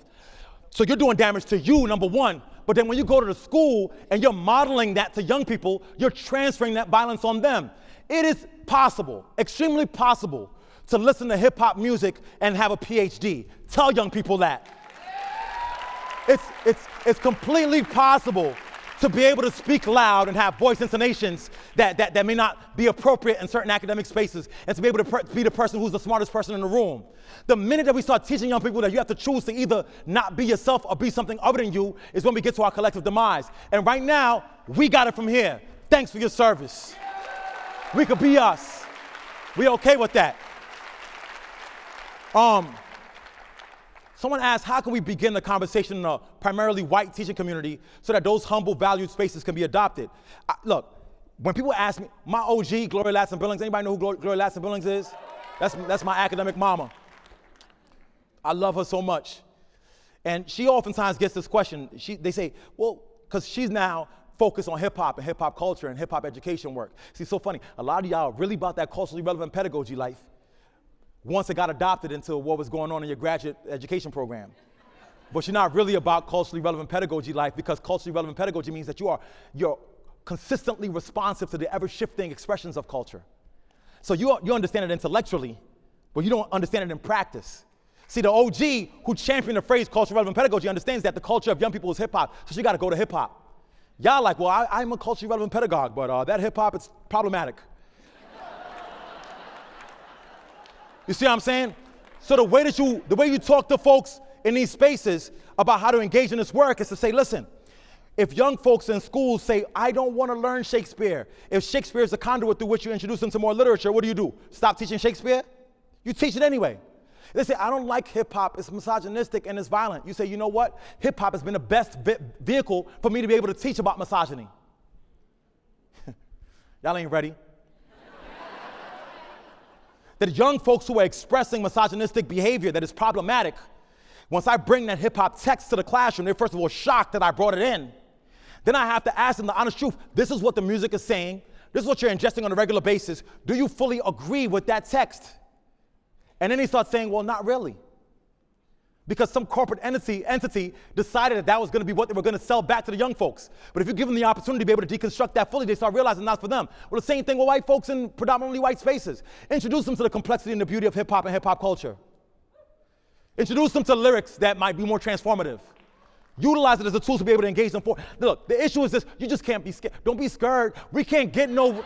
So you're doing damage to you, number one. But then when you go to the school and you're modeling that to young people, you're transferring that violence on them. It is possible, extremely possible, to listen to hip-hop music and have a PhD. Tell young people that. It's completely possible to be able to speak loud and have voice intonations that may not be appropriate in certain academic spaces, and to be able to be the person who's the smartest person in the room. The minute that we start teaching young people that you have to choose to either not be yourself or be something other than you is when we get to our collective demise. And right now, we got it from here. Thanks for your service. We could be us. We okay with that. Someone asked, how can we begin the conversation in a primarily white teaching community so that those humble, valued spaces can be adopted? Look, when people ask me, my OG, Gloria Ladson Billings, anybody know who Gloria Ladson Billings is? That's my academic mama. I love her so much. And she oftentimes gets this question. They say, well, because she's now focused on hip-hop and hip-hop culture and hip-hop education work. See, it's so funny. A lot of y'all are really about that culturally relevant pedagogy life once it got adopted into what was going on in your graduate education program. But you're not really about culturally relevant pedagogy life, because culturally relevant pedagogy means that you're consistently responsive to the ever-shifting expressions of culture. So you understand it intellectually, but you don't understand it in practice. See, the OG who championed the phrase culturally relevant pedagogy understands that the culture of young people is hip-hop, so she got to go to hip-hop. Y'all like, well, I'm a culturally relevant pedagogue, but that hip-hop, it's problematic. You see what I'm saying? So the way you talk to folks in these spaces about how to engage in this work is to say, listen, if young folks in schools say, I don't want to learn Shakespeare, if Shakespeare is the conduit through which you introduce them to more literature, what do? Stop teaching Shakespeare? You teach it anyway. They say, I don't like hip hop, it's misogynistic and it's violent. You say, you know what? Hip hop has been the best vehicle for me to be able to teach about misogyny. Y'all ain't ready. That young folks who are expressing misogynistic behavior that is problematic, once I bring that hip hop text to the classroom, they're first of all shocked that I brought it in. Then I have to ask them the honest truth. This is what the music is saying. This is what you're ingesting on a regular basis. Do you fully agree with that text? And then he starts saying, well, not really. Because some corporate entity decided that was going to be what they were going to sell back to the young folks. But if you give them the opportunity to be able to deconstruct that fully, they start realizing that's for them. Well, the same thing with white folks in predominantly white spaces. Introduce them to the complexity and the beauty of hip hop and hip hop culture. Introduce them to lyrics that might be more transformative. Utilize it as a tool to be able to engage them. Look, the issue is this, you just can't be scared. Don't be scared. We can't get nowhere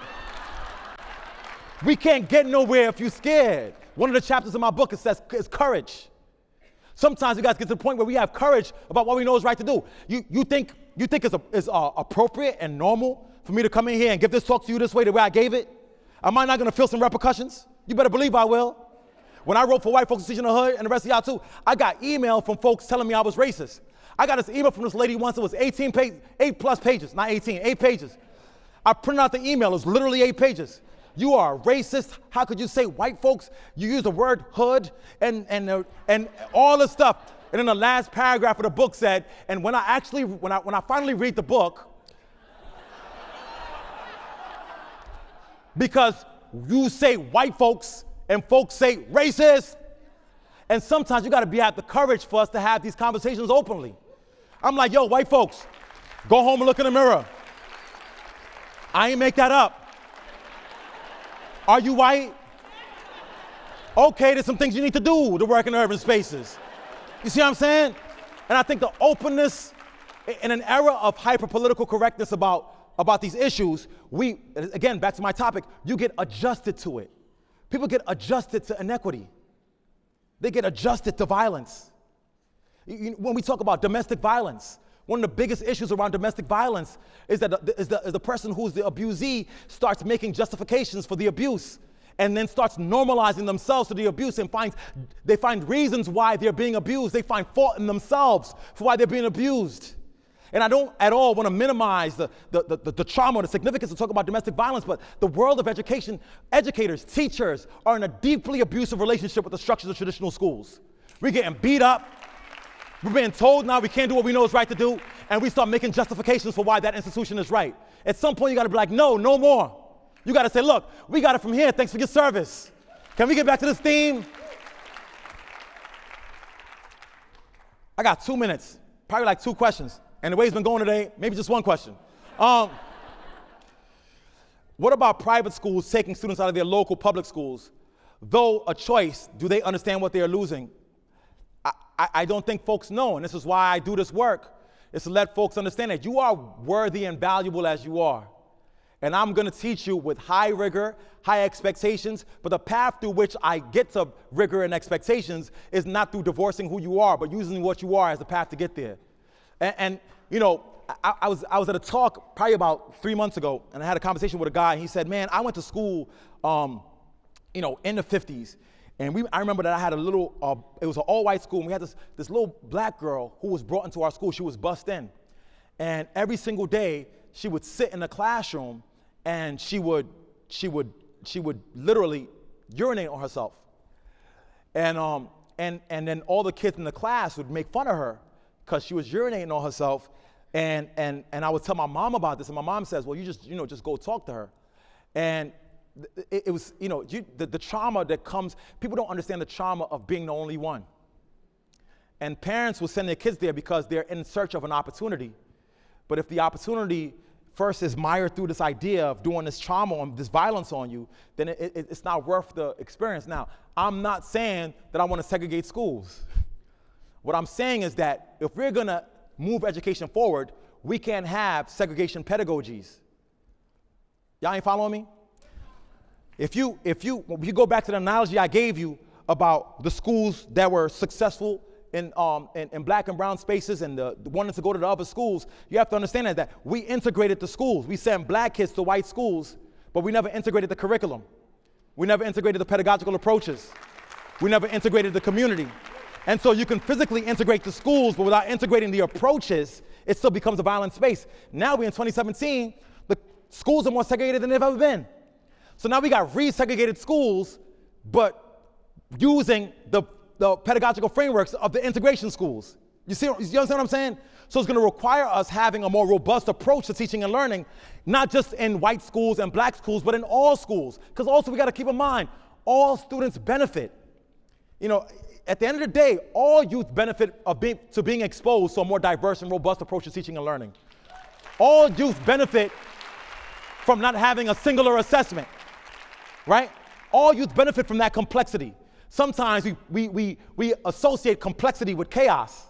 if you're scared. One of the chapters in my book, it says, is courage. Sometimes you guys get to the point where we have courage about what we know is right to do. You think it's appropriate and normal for me to come in here and give this talk to you this way, the way I gave it? Am I not going to feel some repercussions? You better believe I will. When I wrote for White Folks Teaching the Hood and the rest of y'all too, I got email from folks telling me I was racist. I got this email from this lady once. It was 8 plus pages, not 18, 8 pages. I printed out the email. It was literally 8 pages. You are racist. How could you say white folks? You use the word hood and all this stuff. And then the last paragraph of the book said, and when I finally read the book, because you say white folks and folks say racist, and sometimes you got to have the courage for us to have these conversations openly. I'm like, yo, white folks, go home and look in the mirror. I ain't make that up. Are you white? Okay, there's some things you need to do to work in urban spaces. You see what I'm saying? And I think the openness in an era of hyper-political correctness about these issues, again, back to my topic, you get adjusted to it. People get adjusted to inequity. They get adjusted to violence. When we talk about domestic violence, one of the biggest issues around domestic violence is that the person who's the abusee starts making justifications for the abuse and then starts normalizing themselves to the abuse and they find reasons why they're being abused. They find fault in themselves for why they're being abused. And I don't at all want to minimize the trauma or the significance of talking about domestic violence, but the world of education, educators, teachers are in a deeply abusive relationship with the structures of traditional schools. We're getting beat up. We're being told now we can't do what we know is right to do, and we start making justifications for why that institution is right. At some point, you got to be like, no more. You got to say, look, we got it from here. Thanks for your service. Can we get back to this theme? I got 2 minutes, probably like 2 questions. And the way it's been going today, maybe just 1 question. What about private schools taking students out of their local public schools? Though a choice, do they understand what they are losing? I don't think folks know, and this is why I do this work, is to let folks understand that you are worthy and valuable as you are. And I'm going to teach you with high rigor, high expectations, but the path through which I get to rigor and expectations is not through divorcing who you are, but using what you are as the path to get there. And you know, I was at a talk probably about 3 months ago, and I had a conversation with a guy, and he said, man, I went to school, in the 50s. And I remember that I had a little, it was an all-white school, and we had this little black girl who was brought into our school. She was bussed in. And every single day, she would sit in the classroom, and she would literally urinate on herself. And then all the kids in the class would make fun of her because she was urinating on herself. And I would tell my mom about this, and my mom says, well, you just go talk to her. And it was, the trauma that comes, people don't understand the trauma of being the only one. And parents will send their kids there because they're in search of an opportunity. But if the opportunity first is mired through this idea of doing this trauma and this violence on you, then it's not worth the experience. Now, I'm not saying that I want to segregate schools. What I'm saying is that if we're going to move education forward, we can't have segregation pedagogies. Y'all ain't following me? If you go back to the analogy I gave you about the schools that were successful in black and brown spaces and the wanted to go to the other schools, you have to understand that we integrated the schools. We sent black kids to white schools, but we never integrated the curriculum. We never integrated the pedagogical approaches. We never integrated the community. And so you can physically integrate the schools, but without integrating the approaches, it still becomes a violent space. Now we're in 2017, the schools are more segregated than they've ever been. So now we got resegregated schools, but using the pedagogical frameworks of the integration schools. You understand what I'm saying? So it's going to require us having a more robust approach to teaching and learning, not just in white schools and black schools, but in all schools. Because also we got to keep in mind, all students benefit. You know, at the end of the day, all youth benefit to being exposed to a more diverse and robust approach to teaching and learning. All youth benefit from not having a singular assessment, right? All youth benefit from that complexity. Sometimes we associate complexity with chaos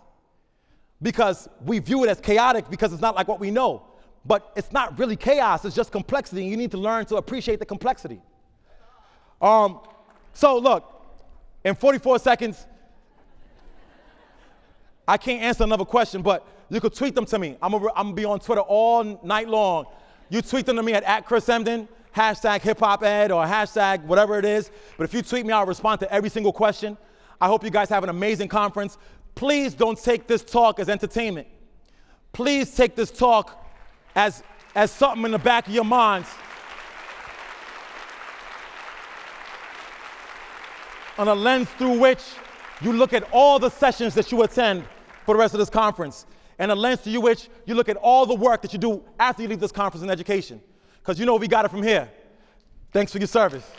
because we view it as chaotic because it's not like what we know. But it's not really chaos, it's just complexity, and you need to learn to appreciate the complexity. So look, in 44 seconds, I can't answer another question, but you could tweet them to me. I'm gonna be on Twitter all night long. You tweet them to me at Chris Emdin, hashtag #HipHopEd or hashtag whatever it is. But if you tweet me, I'll respond to every single question. I hope you guys have an amazing conference. Please don't take this talk as entertainment. Please take this talk as something in the back of your minds. On a lens through which you look at all the sessions that you attend for the rest of this conference, and a lens through which you look at all the work that you do after you leave this conference in education. Because you know we got it from here. Thanks for your service.